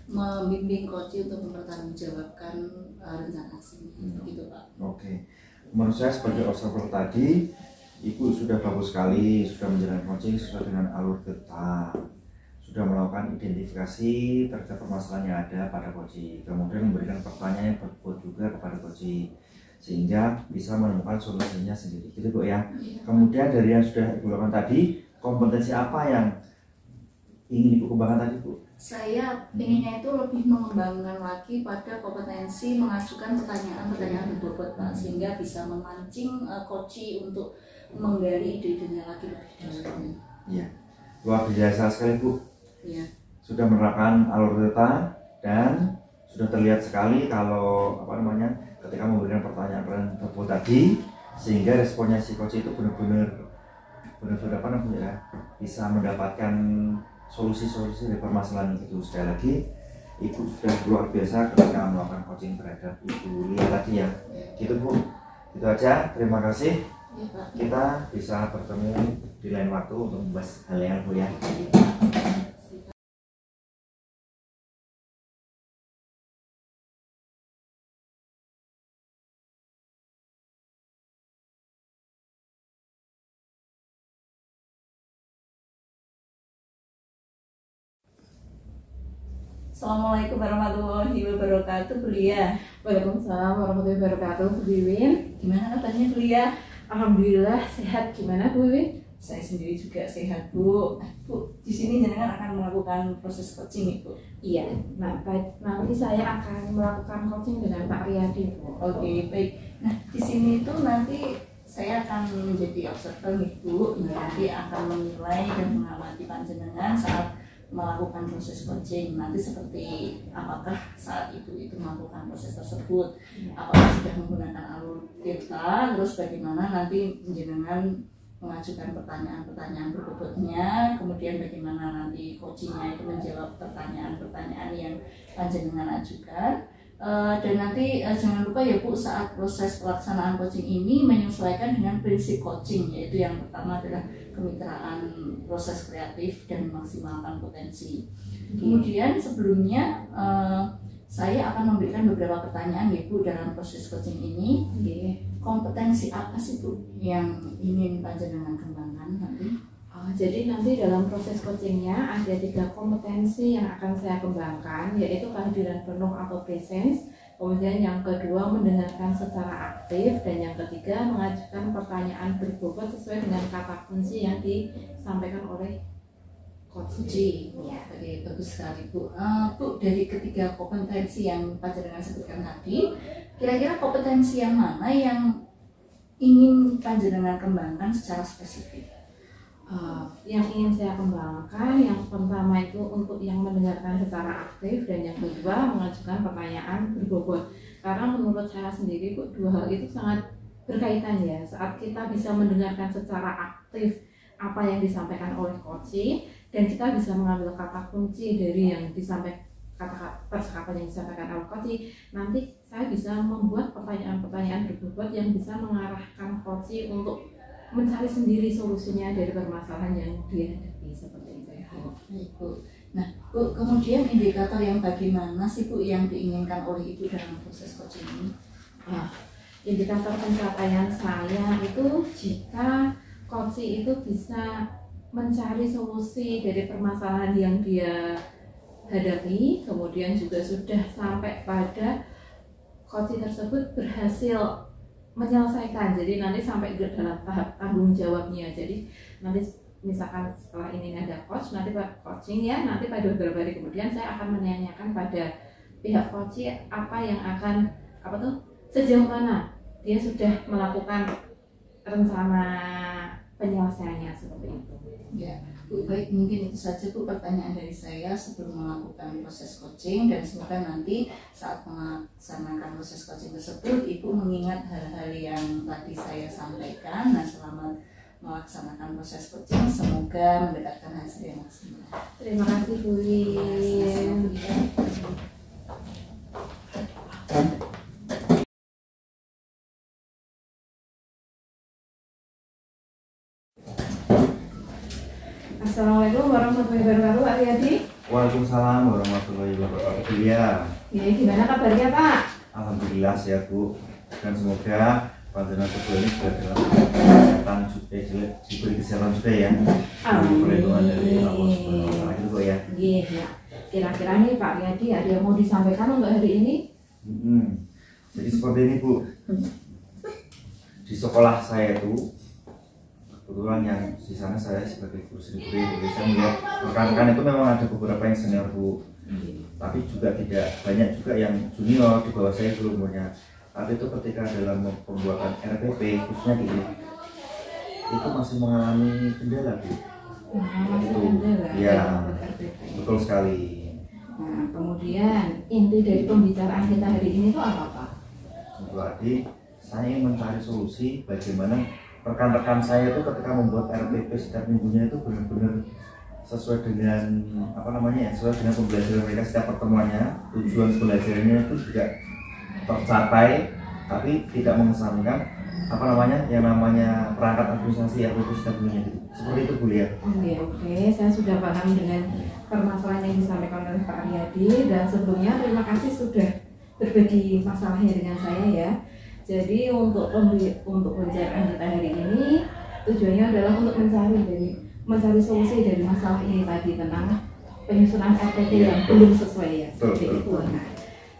membimbing coach untuk mempertanggungjawabkan rencana aksi. Begitu Pak. Oke, menurut saya sebagai observer tadi, Ibu sudah bagus sekali, sudah menjalani coaching sesuai dengan alur delta, sudah melakukan identifikasi terhadap permasalahan yang ada pada coaching, kemudian memberikan pertanyaan yang berbobot juga kepada coaching sehingga bisa menemukan solusinya sendiri gitu Bu ya. Kemudian dari yang sudah Ibu lakukan tadi, kompetensi apa yang ingin Ibu kembangkan tadi Bu? Saya inginnya itu lebih mengembangkan lagi pada kompetensi mengajukan pertanyaan-pertanyaan berbobot Pak, sehingga bisa memancing coaching untuk menggali ide-idenya lagi lebih dalam. Iya, luar biasa sekali Bu. Ya. Sudah menerapkan alur delta dan sudah terlihat sekali kalau ketika memberikan pertanyaan tersebut tadi, sehingga responnya si coach itu benar-benar bisa mendapatkan solusi-solusi dari permasalahan itu. Sekali lagi, Ibu sudah luar biasa ketika melakukan coaching terhadap Ibu Lia tadi ya. Gitu Bu, itu aja. Terima kasih. Ya, Pak. Kita bisa bertemu di lain waktu untuk membahas hal yang Bu ya. Assalamualaikum warahmatullahi wabarakatuh, Bu Lia. Waalaikumsalam warahmatullahi wabarakatuh, Bu Wiwin. Gimana kabarnya Bu Lia? Alhamdulillah sehat. Gimana Bu Wiwin? Saya sendiri juga sehat Bu. Bu, di sini jenengan akan melakukan proses coaching Bu. Iya. Nah, nanti saya akan melakukan coaching dengan Pak Riyadi Bu. Oke, baik. Nah, di sini tuh nanti saya akan menjadi observer nih Bu. Nanti akan menilai dan mengamati panjenengan saat melakukan proses coaching. Nanti seperti apakah saat itu melakukan proses tersebut, apakah sudah menggunakan alur delta, terus bagaimana nanti jenengan mengajukan pertanyaan-pertanyaan berbobotnya, kemudian bagaimana nanti coachingnya itu menjawab pertanyaan-pertanyaan yang panjenengan ajukan. Dan nanti jangan lupa ya Bu, saat proses pelaksanaan coaching ini menyesuaikan dengan prinsip coaching, yaitu yang pertama adalah kemitraan proses kreatif dan memaksimalkan potensi. Kemudian sebelumnya saya akan memberikan beberapa pertanyaan ya Bu dalam proses coaching ini. Kompetensi apa sih Bu yang ingin panjenengan kembangkan nanti? Oh Jadi nanti dalam proses coachingnya ada 3 kompetensi yang akan saya kembangkan, yaitu kehadiran penuh atau presence, kemudian yang kedua mendengarkan secara aktif, dan yang ketiga mengajukan pertanyaan berbobot sesuai dengan kata kunci yang disampaikan oleh coach. Ya, oke, bagus sekali Bu. Bu, dari ketiga kompetensi yang Panjenengan sebutkan tadi, kira-kira kompetensi yang mana yang ingin Panjenengan kembangkan secara spesifik? Yang ingin saya kembangkan, yang pertama itu untuk yang mendengarkan secara aktif, dan yang kedua mengajukan pertanyaan berbobot. Karena menurut saya sendiri Bu, 2 hal itu sangat berkaitan ya. Saat kita bisa mendengarkan secara aktif apa yang disampaikan oleh coach, dan kita bisa mengambil kata kunci dari yang disampaikan, kata percakapan yang disampaikan oleh coach, nanti saya bisa membuat pertanyaan-pertanyaan berbobot yang bisa mengarahkan coach untuk mencari sendiri solusinya dari permasalahan yang dihadapi, seperti itu ya. Bu. Nah, Bu, kemudian indikator yang bagaimana sih Bu yang diinginkan oleh Ibu dalam proses coaching ini? Indikator pencapaian saya itu jika coach itu bisa mencari solusi dari permasalahan yang dia hadapi, kemudian juga sudah sampai pada coach tersebut berhasil menyelesaikan, jadi nanti sampai ke dalam tahap tanggung jawabnya. Jadi nanti misalkan setelah ini ada coach, nanti coaching ya, nanti pada beberapa hari kemudian saya akan menanyakan pada pihak coach apa yang akan, sejauh mana dia sudah melakukan rencana penyelesaiannya, seperti itu. Ya, Bu, baik, mungkin itu saja Bu pertanyaan dari saya sebelum melakukan proses coaching, dan semoga nanti saat melaksanakan proses coaching tersebut Ibu mengingat hal-hal yang tadi saya sampaikan. Nah, selama melaksanakan proses coaching semoga mendapatkan hasil yang maksimal. Terima kasih Bu Lin. Assalamualaikum warahmatullahi wabarakatuh, Pak Riyadi. Waalaikumsalam warahmatullahi wabarakatuh. Ya, Gimana kabarnya Pak? alhamdulillah sehat Bu, dan semoga Panjenengan berdua ini juga dalam kesehatan juga, diberi kesehatan juga ya. Amin. Perlindungan dari Allah Subhanahu wa Ta'ala itu ya. Iya. Kira-kira nih Pak Riyadi ada yang mau disampaikan untuk hari ini? Jadi seperti ini Bu, di sekolah saya itu kebetulan yang di sana saya sebagai guru seni budaya Indonesia melihat rekan-rekan itu memang ada beberapa yang senior Bu, tapi juga tidak banyak juga yang junior di bawah saya belum umurnya. Tapi itu ketika dalam pembuatan RPP khususnya di itu masih mengalami kendala Bu. Masih kendala Ya, dalam RPP. betul sekali. Nah, kemudian inti dari pembicaraan kita hari ini itu apa Pak? Untuk adik, saya ingin mencari solusi bagaimana rekan-rekan saya itu ketika membuat RPP setiap minggunya itu benar-benar sesuai dengan sesuai dengan pembelajaran mereka setiap pertemuannya, tujuan pembelajarannya itu juga tercapai, tapi tidak mengesampingkan yang namanya perangkat administrasi RPP setiap minggunya itu. Seperti itu Bu ya. Oke, saya sudah paham dengan permasalahan yang disampaikan oleh Pak Riyadi, dan sebelumnya terima kasih sudah berbagi masalahnya dengan saya ya. Jadi untuk pembicaraan kita hari ini tujuannya adalah untuk mencari solusi dari masalah ini tadi tentang penyusunan RPP yang belum sesuai ya. Seperti itu. Nah,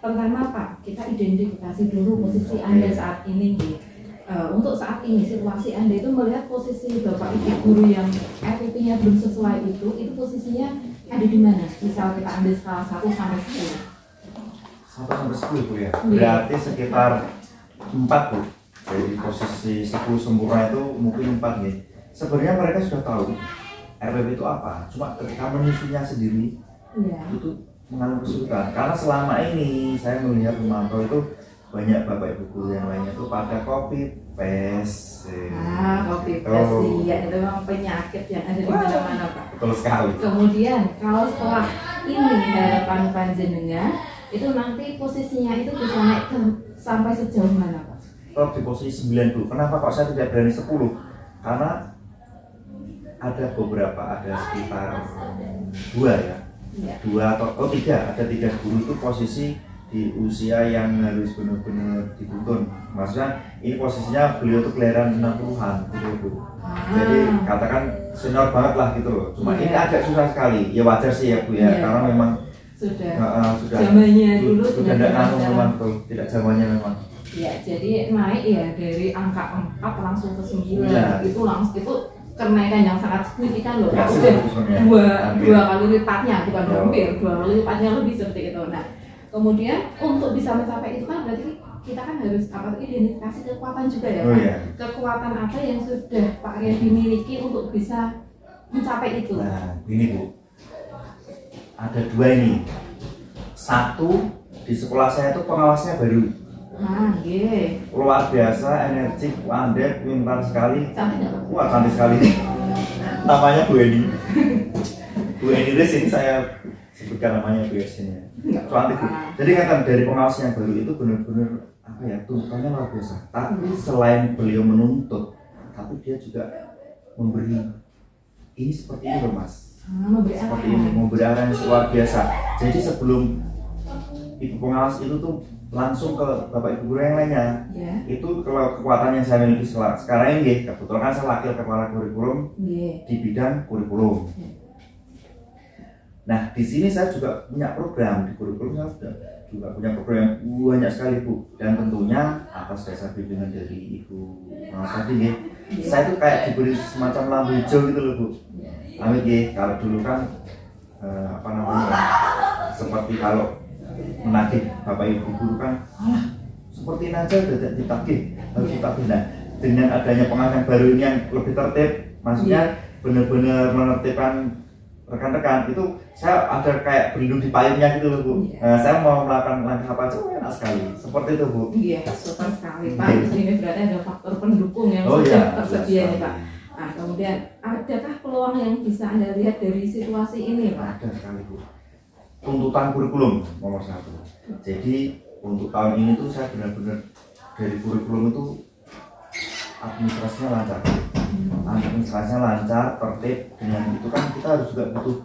pertama Pak, kita identifikasi dulu posisi Anda saat ini. Untuk saat ini situasi Anda itu melihat posisi Bapak Ibu guru yang RPP-nya belum sesuai itu posisinya ada di mana? Misal kita ambil skala 1 sampai 10. 1 sampai 10 Bu ya. Berarti sekitar 4 Bu. Dari posisi 10 sempurna itu mungkin 4 nih. Sebenarnya mereka sudah tahu RPP itu apa, cuma ketika menyusunnya sendiri itu mengalami kesulitan. Karena selama ini saya melihat memantau itu banyak bapak ibu guru yang lainnya itu pada copy paste. Copy paste ya, itu memang penyakit yang ada di mana-mana Pak. Betul sekali. Kemudian kalau setelah ini harapan panjenengan itu nanti posisinya itu bisa naik sampai sejauh mana Pak? Kalau di posisi 9 Bu. Kenapa kok saya tidak berani 10? Karena ada sekitar 2 ya. 2 atau 3, ada 3 guru itu posisi di usia yang harus benar-benar dituntun. Maksudnya ini posisinya beliau tuh kelahiran 60-an gitu Bu. Jadi katakan senior banget lah gitu loh. Cuma ini agak susah sekali. Ya wajar sih ya Bu ya, karena memang sudah zamannya dulu sudah tidak nanggung memang tuh, tidak zamannya memang. Ya, jadi naik ya dari angka 4 langsung ke 9. Ya. Itu kenaikan yang sangat signifikan loh. Ya, Udah dua kali lipatnya, bukan hampir, 2 kali lipatnya lebih seperti itu. Nah, kemudian untuk bisa mencapai itu kan berarti kita kan harus identifikasi kekuatan juga ya Pak. Iya. Kekuatan apa yang sudah Pak Riyadi miliki untuk bisa mencapai itu? Nah, ini Bu, ada 2 ini. Satu, di sekolah saya itu pengawasnya baru. Luar biasa, energik, pandai, pintar sekali. Cantik nggak? Wah, cantik sekali. Namanya Bu Eni. Bu Eni Riz, ini saya sebutkan namanya Bu Eni. Cantik Bu. Jadi kan dari pengawas yang baru itu benar-benar apa ya, tuntutannya luar biasa. Tapi selain beliau menuntut, tapi dia juga memberi ini seperti ini loh Mas. Seperti ini, memberi arahan yang luar biasa. Jadi sebelum ibu pengawas itu tuh langsung ke bapak ibu guru yang lainnya. Itu kalau kekuatan yang saya miliki sekarang ini, kebetulan kan saya wakil kepala kurikulum di bidang kurikulum. Nah, di sini saya juga punya program di kurikulum, saya juga punya program yang banyak sekali Bu. Dan tentunya atas dasar bimbingan dari ibu tadi ya, saya tuh kayak diberi semacam lampu hijau gitu loh Bu. Amin ya, kalau dulu kan apa namanya, seperti kalau menagih bapak ibu guru kan, seperti ini aja udah ditagih, harus ditagih. Nah, dengan adanya pengawas yang baru ini yang lebih tertib, maksudnya benar-benar menertibkan rekan-rekan, itu saya ada kayak berlindung di payungnya gitu loh Bu. Nah, saya mau melakukan langkah apa aja enak sekali, seperti itu Bu. Iya, super sekali Pak. Di sini berarti ada faktor pendukung yang sudah tersedia nih Pak. Nah, kemudian adakah peluang yang bisa Anda lihat dari situasi ini Pak? Ada sekali Bu. Tuntutan kurikulum nomor 1. Jadi untuk tahun ini tuh saya benar-benar dari kurikulum itu administrasinya lancar. Administrasinya lancar, tertib. Dengan itu kan kita harus juga butuh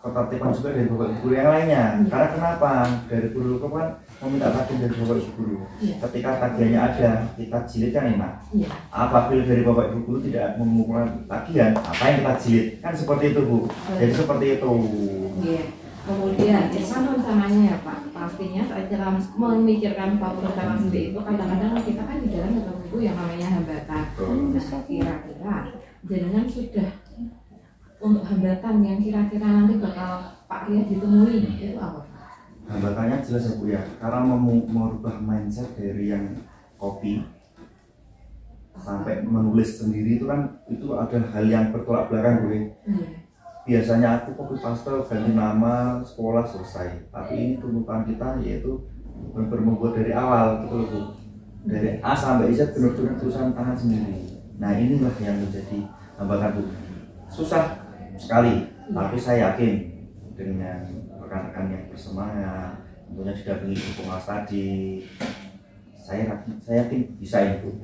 ketertiban juga dari bapak ibu guru yang lainnya. Karena kenapa? Dari kurikulum kan meminta tagihan dari bapak ibu guru. Ketika tagihannya ada, kita jilid kan enak. Apabila dari bapak ibu guru tidak mengumpulkan tagihan, apa yang kita jilid? Kan seperti itu Bu. Jadi seperti itu. Kemudian rencananya ya Pak, pastinya saat kita memikirkan faktor rencana sendiri itu kadang-kadang kita kan di dalam ketemu yang namanya hambatan. Nah, kira-kira jaringan sudah untuk hambatan yang kira-kira nanti bakal Pak Riyadi ditemui itu apa Pak? Hambatannya jelas ya Bu ya, karena merubah mindset dari yang copy sampai menulis sendiri itu kan itu ada hal yang bertolak belakang Bu ya. Biasanya aku copy paste ganti nama sekolah selesai, tapi ini tuntutan kita yaitu benar-benar membuat dari awal gitu loh Bu, dari A sampai Z benar-benar tulisan tangan sendiri. Nah inilah yang menjadi hambatan Bu, susah sekali, tapi saya yakin dengan rekan-rekan yang bersemangat, tentunya didampingi ibu pengawas tadi, saya yakin bisa itu.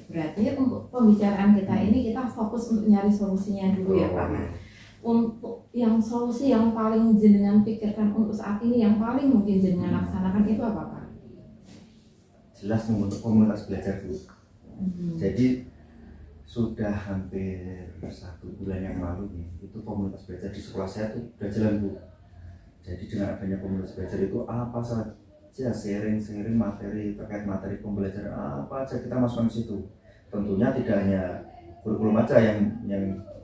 Berarti untuk pembicaraan kita ini kita fokus untuk nyari solusinya dulu ya Pak. Untuk yang solusi yang paling jenengan pikirkan untuk saat ini yang paling mungkin jenengan laksanakan itu apa Pak? Jelas membentuk komunitas belajar Bu. Jadi sudah hampir 1 bulan yang lalu nih, itu komunitas belajar di sekolah saya tuh udah jalan Bu. Jadi dengan adanya komunitas belajar itu apa saja sharing materi terkait materi pembelajaran apa aja kita masukkan ke situ. Tentunya tidak hanya kurikulum aja yang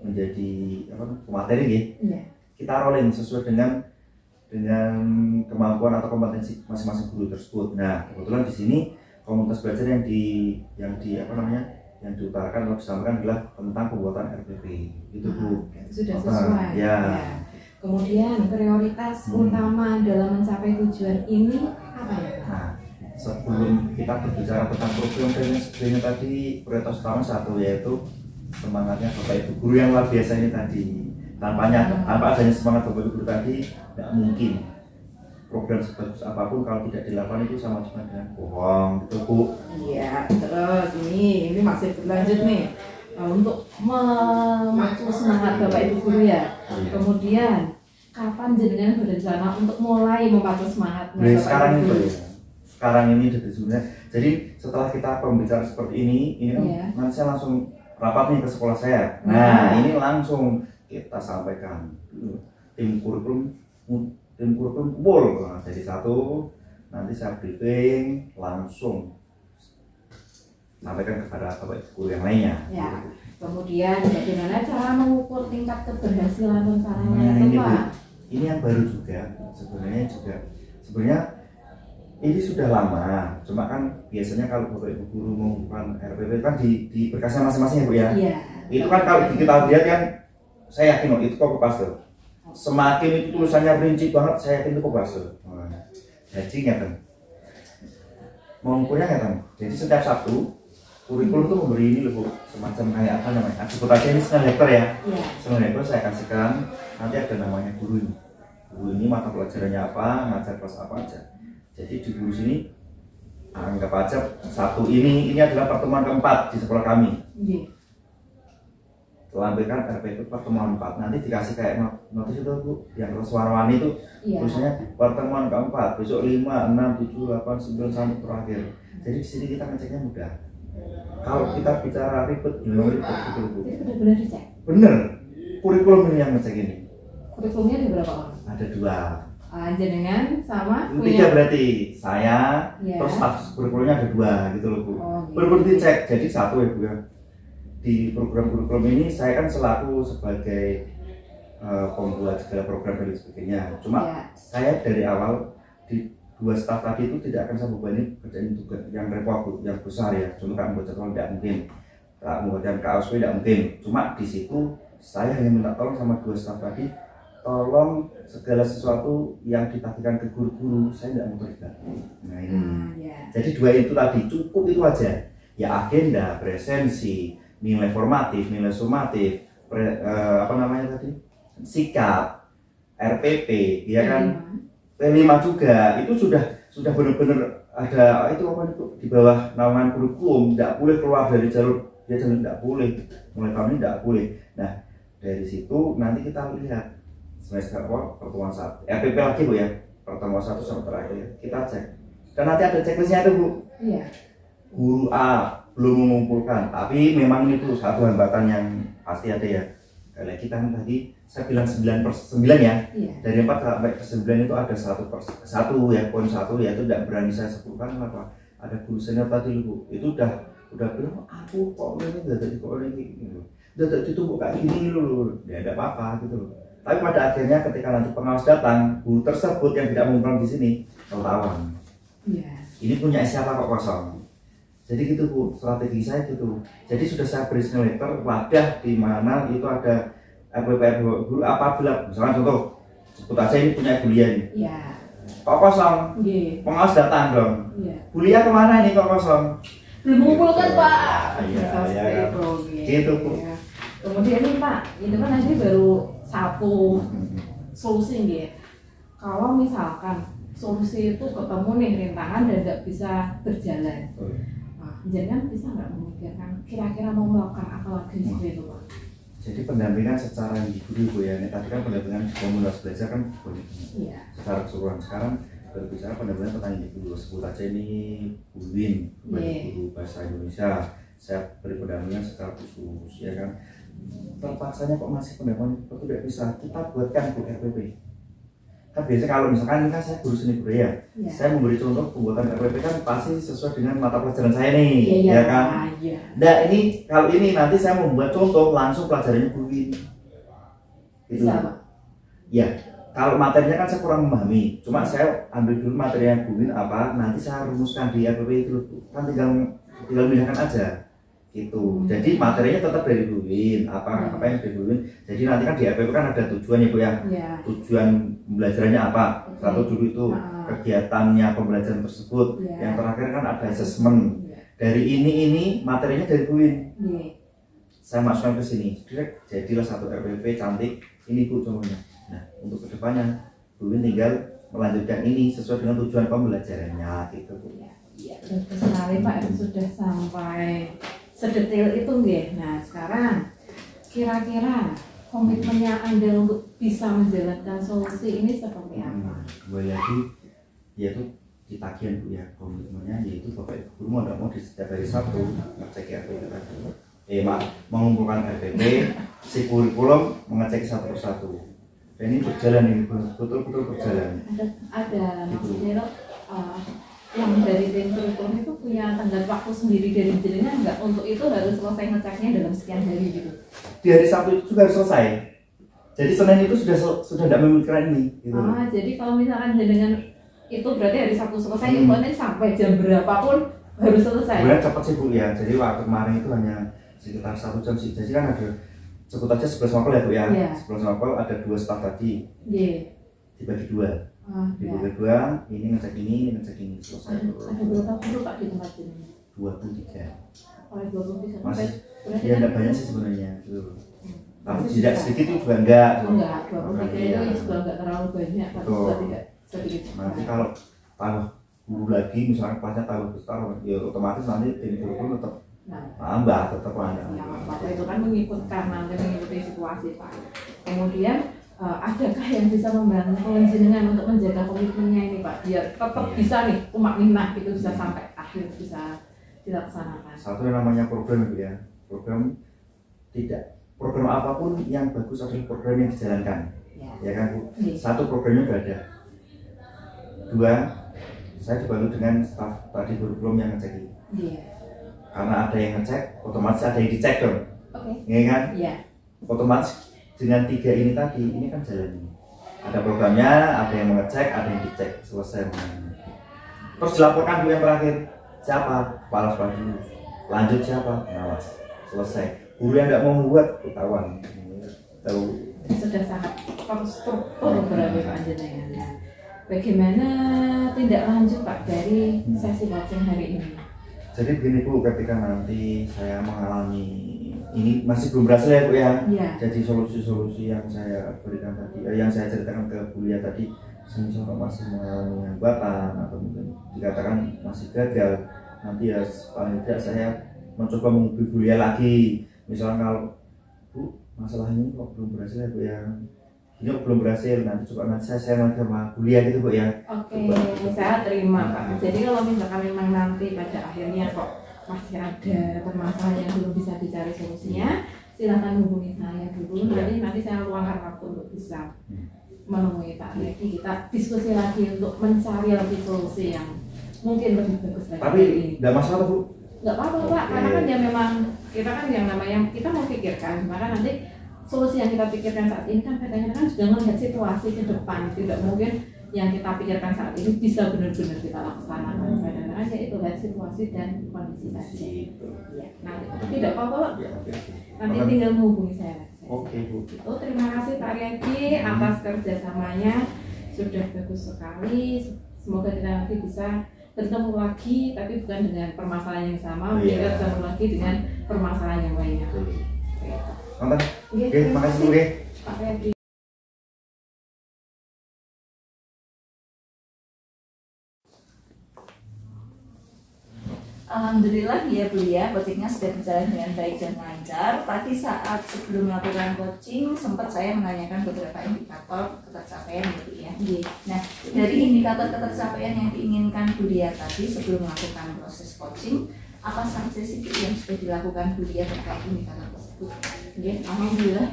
menjadi materi ya. Kita rolling sesuai dengan kemampuan atau kompetensi masing-masing guru tersebut. Nah, kebetulan di sini komunitas belajar yang diutarakan atau disampaikan adalah tentang pembuatan RPP. Itu Bu. Sudah sesuai. Ya. Kemudian prioritas utama dalam mencapai tujuan ini apa ya? Nah, sebelum kita berbicara tentang program dan sebagainya tadi, prioritas utama 1 yaitu semangatnya bapak ibu guru yang luar biasa ini tadi. Tanpa adanya semangat bapak ibu guru tadi, tidak mungkin program sebagus apapun kalau tidak dilakukan itu sama cuma dengan bohong gitu Bu. Iya, terus ini masih berlanjut nih untuk memacu semangat bapak ibu guru ya. Kemudian kapan jenengan berencana untuk mulai memacu semangat? Sekarang itu ya. Sekarang ini sebenarnya. Jadi setelah kita pembicaraan seperti ini kan nanti saya langsung rapat nih ke sekolah saya. Nah, ini langsung kita sampaikan tim kurikulum kumpul jadi satu, nanti saya briefing langsung sampaikan kepada bapak ibu guru yang lainnya. Ya. Kemudian bagaimana cara mengukur tingkat keberhasilan rencananya itu Pak? Ini yang baru juga sebenarnya ini sudah lama, cuma kan biasanya kalau bapak ibu guru mengumpulkan RPP kan di berkasnya masing-masing ya Bu ya. Iya. Itu kan kalau kita lihat kan, saya yakin itu copy paste. Semakin itu tulisannya rinci banget, saya yakin itu copy paste. Jadi kan mengukurnya kan, jadi setiap Sabtu kurikulum itu memberi ini loh Bu, semacam kayak apa namanya, sebut aja ini senang lektor ya. Senang lektor saya kasihkan, nanti ada namanya guru ini. Guru ini mata pelajarannya apa, ngajar kelas apa aja. Jadi di guru sini anggap aja satu ini adalah pertemuan keempat di sekolah kami. Lampirkan RPP pertemuan 4, nanti dikasih kayak notis itu Bu, yang warna-warni itu tulisannya pertemuan keempat, besok 5, 6, 7, 8, 9 sampai terakhir. Jadi di sini kita ngeceknya mudah. Kalau kita bicara ribet, memang ribet gitu Bu. Jadi benar-benar dicek? Bener, kurikulum ini yang ngecek ini. Kurikulumnya ada berapa orang? Ada 2. Jenengan sama? 3 berarti, saya, terus staf kurikulumnya ada 2 gitu loh Bu. Bener-bener dicek, jadi 1 ya Bu ya. Di program kurikulum ini saya kan selaku sebagai pembuat segala program dan sebagainya. Cuma saya dari awal di 2 staf tadi itu tidak akan saya bebani kerjaan tugas yang repot, yang besar ya. Cuma kan membuat jadwal tidak mungkin, membuatkan KOSP tidak mungkin. Cuma di situ saya hanya minta tolong sama 2 staf tadi, tolong segala sesuatu yang ditagihkan ke guru-guru saya tidak mau terlibat. Nah ini. Jadi 2 itu tadi cukup itu aja. Ya agenda, presensi, nilai formatif, nilai sumatif, apa namanya tadi, sikap, RPP, ya kan, P5 juga, itu sudah benar-benar ada itu apa itu di bawah naungan kurikulum, tidak boleh keluar dari jalur, ya tidak boleh, mulai tahun ini tidak boleh. Nah dari situ nanti kita lihat semester pertemuan 1, RPP lagi Bu ya, pertemuan 1 sampai terakhir kita cek, dan nanti ada checklistnya itu Bu. Iya. Guru A belum mengumpulkan, tapi memang itu satu hambatan yang pasti ada ya. Kalau kita tadi saya bilang 9 ya, dari 4 sampai ke 9 itu ada 1 ya, poin 1 ya, itu tidak berani saya sebutkan apa. Ada guru senior tadi Bu, itu udah bilang aku kok ini udah ditumbuk kayak gini loh, ya ada apa-apa gitu loh. Tapi pada akhirnya ketika nanti pengawas datang, guru tersebut yang tidak mengumpulkan di sini ketahuan. Ini punya siapa kok kosong. Jadi gitu Bu, strategi saya gitu. Jadi sudah saya beri simulator wadah di mana itu ada RPP guru apabila misalnya contoh sebut aja ini punya Bulia nih. Iya. Kok kosong? Pengawas datang dong. Bulia kemana nih kok kosong? Belum mengumpulkan Pak. Iya. Gitu Bu. Kemudian nih Pak, itu kan nanti baru satu solusi nih. Kalau misalkan solusi itu ketemu nih rintangan dan nggak bisa berjalan. Jangan bisa nggak memikirkan kira-kira mau melakukan apa lagi seperti itu Pak? Jadi pendampingan secara individu Bu ya, tadi kan pendampingan komunitas belajar kan secara keseluruhan. Sekarang berbicara pendampingan tentang individu, sebut aja ini Bu Win, guru bahasa Indonesia, saya beri pendampingan secara khusus ya kan. Terpaksanya kok masih pendampingan itu tidak bisa, kita buatkan Bu RPP. Kan biasanya kalau misalkan ini kan saya guru seni budaya, saya memberi contoh pembuatan RPP kan pasti sesuai dengan mata pelajaran saya nih, ya kan? Nah ini kalau ini nanti saya membuat contoh langsung pelajarannya Bu Win. Gitu. Ya, kalau materinya kan saya kurang memahami, cuma saya ambil dulu materinya Bu Win apa, nanti saya rumuskan di RPP itu, kan tinggal pindahkan aja. Gitu. Jadi materinya tetap dari Bu Win, apa yang dari Bu Win. Jadi nanti kan di RPP kan ada tujuannya Bu ya. Tujuan pembelajarannya apa? Satu dulu itu kegiatannya pembelajaran tersebut. Yang terakhir kan ada assessment. Dari ini materinya dari Bu Win. Saya masukkan ke sini. Jadilah satu RPP cantik. Ini Bu contohnya. Nah, untuk kedepannya Bu Win tinggal melanjutkan ini sesuai dengan tujuan pembelajarannya gitu Bu. Iya, betul sekali Pak, sudah sampai sedetail itu nggih. Nah sekarang kira-kira komitmennya Anda untuk bisa menjalankan solusi ini seperti apa? Kembali lagi, yaitu di tagihan Bu ya, komitmennya yaitu Bapak Ibu mau tidak mau di setiap hari Sabtu ngecek RPP tadi. Mengumpulkan RPP, si kurikulum mengecek satu persatu. Dan ini berjalan, ini betul-betul berjalan. Ada maksudnya loh, yang dari tim kurikulum itu punya tenggat waktu sendiri dari dirinya enggak untuk itu harus selesai ngeceknya dalam sekian hari gitu. Di hari Sabtu itu juga harus selesai. Jadi Senin itu sudah tidak memikirkan ini. Gitu. Jadi kalau misalkan dengan itu berarti hari Sabtu selesai, kemudian sampai jam berapapun harus selesai. Kemudian cepat sih Bu ya. Jadi waktu kemarin itu hanya sekitar 1 jam sih. Jadi kan ada sebut aja 11 mapel ya Bu ya. 11 mapel ada 2 staff tadi. Dibagi 2. Dibagi 2, ini ngecek ini selesai. Ada berapa guru Pak di tempat ini? 23. Oleh 23 Masih ya enggak banyak sih sebenarnya gitu. Tapi tidak sedikit itu juga enggak. Enggak, 23 itu juga enggak terlalu banyak, tapi juga tidak sedikit. Nanti kalau tambah guru lagi misalnya kelasnya tambah besar ya otomatis nanti tim kurikulum tetap tambah tetap ada. Ya, Bapak itu kan mengikuti situasi Pak. Kemudian adakah yang bisa membantu jenengan untuk menjaga komitmennya ini Pak biar tetap bisa nih tumakninah itu bisa sampai akhir bisa dilaksanakan? Satu yang namanya program Bu ya. Program apapun yang bagus adalah program yang dijalankan. Ya kan Bu? Satu programnya sudah ada. 2, saya dibantu dengan staf tadi kurikulum yang ngecek. Karena ada yang ngecek, otomatis ada yang dicek dong. Iya kan? Otomatis dengan 3 ini tadi, ini kan jalan. Ada programnya, ada yang mengecek, ada yang dicek, selesai. Terus dilaporkan dulu yang terakhir, siapa? Kepala sekolah dulu. Lanjut siapa? Pengawas. Selesai. Guru yang tidak mau membuat, ketahuan. Tahu. Sudah sangat terstruktur berarti Pak jenengan. Bagaimana tindak lanjut Pak dari sesi coaching hari ini? Jadi begini Bu, ketika nanti saya mengalami ini masih belum berhasil ya Bu ya. Jadi solusi-solusi yang saya berikan tadi, yang saya ceritakan ke Bu Lia tadi, semisal masih mengalami hambatan atau mungkin dikatakan masih gagal, nanti ya paling tidak saya mencoba menghubungi Bu Lia lagi. Misalnya kalau Bu masalah ini kok belum berhasil ya Bu ya. Ini belum berhasil, nanti coba nanti saya sama kuliah gitu Bu ya. Oke, saya terima Pak. Jadi kalau misalkan memang nanti pada akhirnya kok masih ada permasalahan yang belum bisa dicari solusinya, silakan hubungi saya dulu. Nanti saya luangkan waktu untuk bisa menemui Pak Redi. Kita diskusi lagi untuk mencari lebih solusi yang mungkin lebih bagus lagi. Tapi tidak masalah Bu. Nggak apa-apa Pak, karena kan ya memang kita kan yang namanya kita mau pikirkan, maka nanti solusi yang kita pikirkan saat ini kan kadang-kadang sudah melihat situasi ke depan, tidak mungkin yang kita pikirkan saat ini bisa benar-benar kita laksanakan. Kadang-kadang ya itu lihat situasi dan kondisi saja. Ya, nanti tidak apa-apa, nanti tinggal menghubungi saya. Oke Bu. Terima kasih Pak Redi atas kerjasamanya, sudah bagus sekali. Semoga kita nanti bisa bertemu lagi, tapi bukan dengan permasalahan yang sama, kita bertemu lagi dengan permasalahan yang lainnya. Oke, terima kasih Bu. Pak Redi. Alhamdulillah ya Bu ya, coachingnya sudah berjalan dengan baik dan lancar. Tadi saat sebelum melakukan coaching sempat saya menanyakan beberapa indikator ketercapaian gitu ya. Nah, dari indikator ketercapaian yang diinginkan Bu Lia tadi sebelum melakukan proses coaching, apa saja sih yang sudah dilakukan Bu Lia terkait indikator tersebut? Alhamdulillah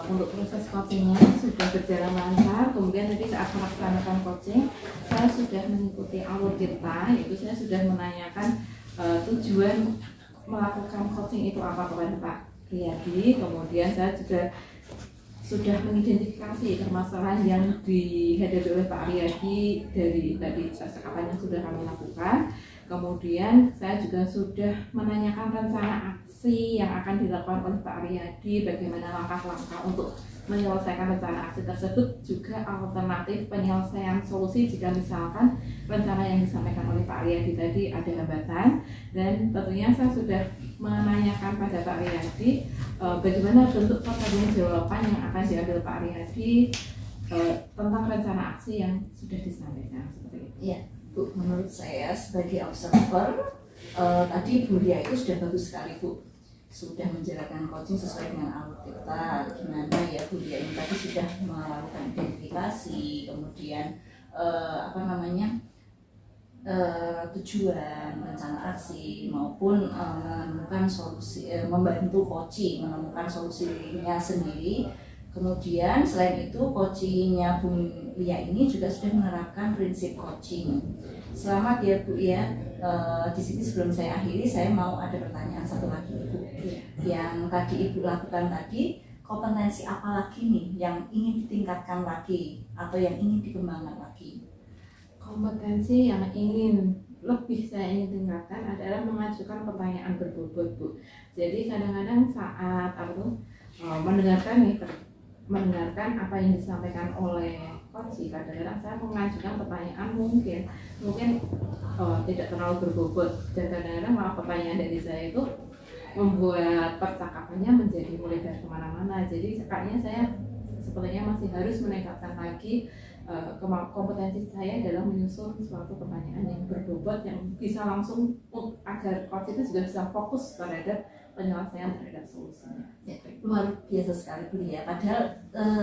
untuk proses coachingnya sudah berjalan lancar. Kemudian tadi saat melaksanakan coaching, saya sudah mengikuti alur kita, yaitu saya sudah menanyakan tujuan melakukan coaching itu apa kepada Pak Riyadi. Kemudian saya juga sudah mengidentifikasi permasalahan yang dihadapi oleh Pak Riyadi dari tadi apa yang sudah kami lakukan. Kemudian saya juga sudah menanyakan rencana aksi yang akan dilakukan oleh Pak Riyadi, bagaimana langkah-langkah untuk menyelesaikan rencana aksi tersebut, juga alternatif penyelesaian solusi jika misalkan rencana yang disampaikan oleh Pak Riyadi tadi ada hambatan. Dan tentunya saya sudah menanyakan pada Pak Riyadi bagaimana bentuk pertanggung jawaban yang akan diambil Pak Riyadi tentang rencana aksi yang sudah disampaikan seperti itu. Iya Bu, menurut saya sebagai observer tadi Bu Lia itu sudah bagus sekali Bu. sudah menjalankan coaching sesuai dengan alur kita, gimana ya Bu Lia ini tadi sudah melakukan identifikasi, kemudian tujuan, rencana aksi, maupun menemukan solusi, membantu coaching menemukan solusinya sendiri. Kemudian selain itu coachingnya Bu Lia ini juga sudah menerapkan prinsip coaching. Selamat ya Bu ya. Di sini sebelum saya akhiri, saya mau ada pertanyaan satu lagi Ibu. Yang tadi Ibu lakukan tadi, kompetensi apa lagi nih yang ingin ditingkatkan lagi atau yang ingin dikembangkan lagi? Kompetensi yang saya ingin tingkatkan adalah mengajukan pertanyaan berbobot Bu. Jadi kadang-kadang saat mendengarkan apa yang disampaikan oleh coach, kadang-kadang saya mengajukan pertanyaan mungkin tidak terlalu berbobot, dan kadang-kadang malah pertanyaan dari saya itu membuat percakapannya menjadi melebar kemana-mana. Jadi kayaknya saya sepertinya masih harus meningkatkan lagi kompetensi saya dalam menyusun suatu pertanyaan yang berbobot yang bisa langsung agar coach itu juga bisa fokus terhadap penyelesaian terhadap solusinya. Ya, luar biasa sekali Bu ya. Padahal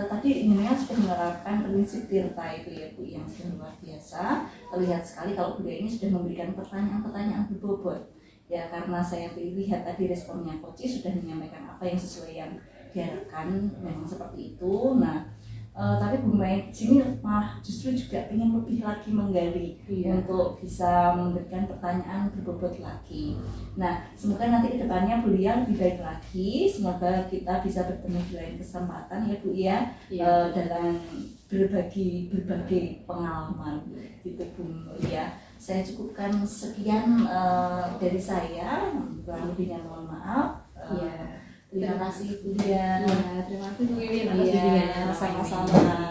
tadi Nyonya sudah menerapkan prinsip Tirta itu ya Bu, yang sudah luar biasa. Terlihat sekali kalau Bu ini sudah memberikan pertanyaan-pertanyaan berbobot. Ya karena saya lihat tadi responnya coach sudah menyampaikan apa yang sesuai yang diharapkan, memang seperti itu. Nah tapi Bu Mai di sini malah justru juga ingin lebih lagi menggali untuk bisa memberikan pertanyaan berbobot lagi. Nah semoga nanti kedepannya Bu Lia lebih baik lagi. Semoga kita bisa bertemu di lain kesempatan ya Bu ya, dalam berbagai pengalaman gitu Bu Lia. Saya cukupkan sekian dari saya, kurang lebihnya mohon maaf. Terima kasih Bu Lia. Terima kasih Bu Wiwin. Sama-sama.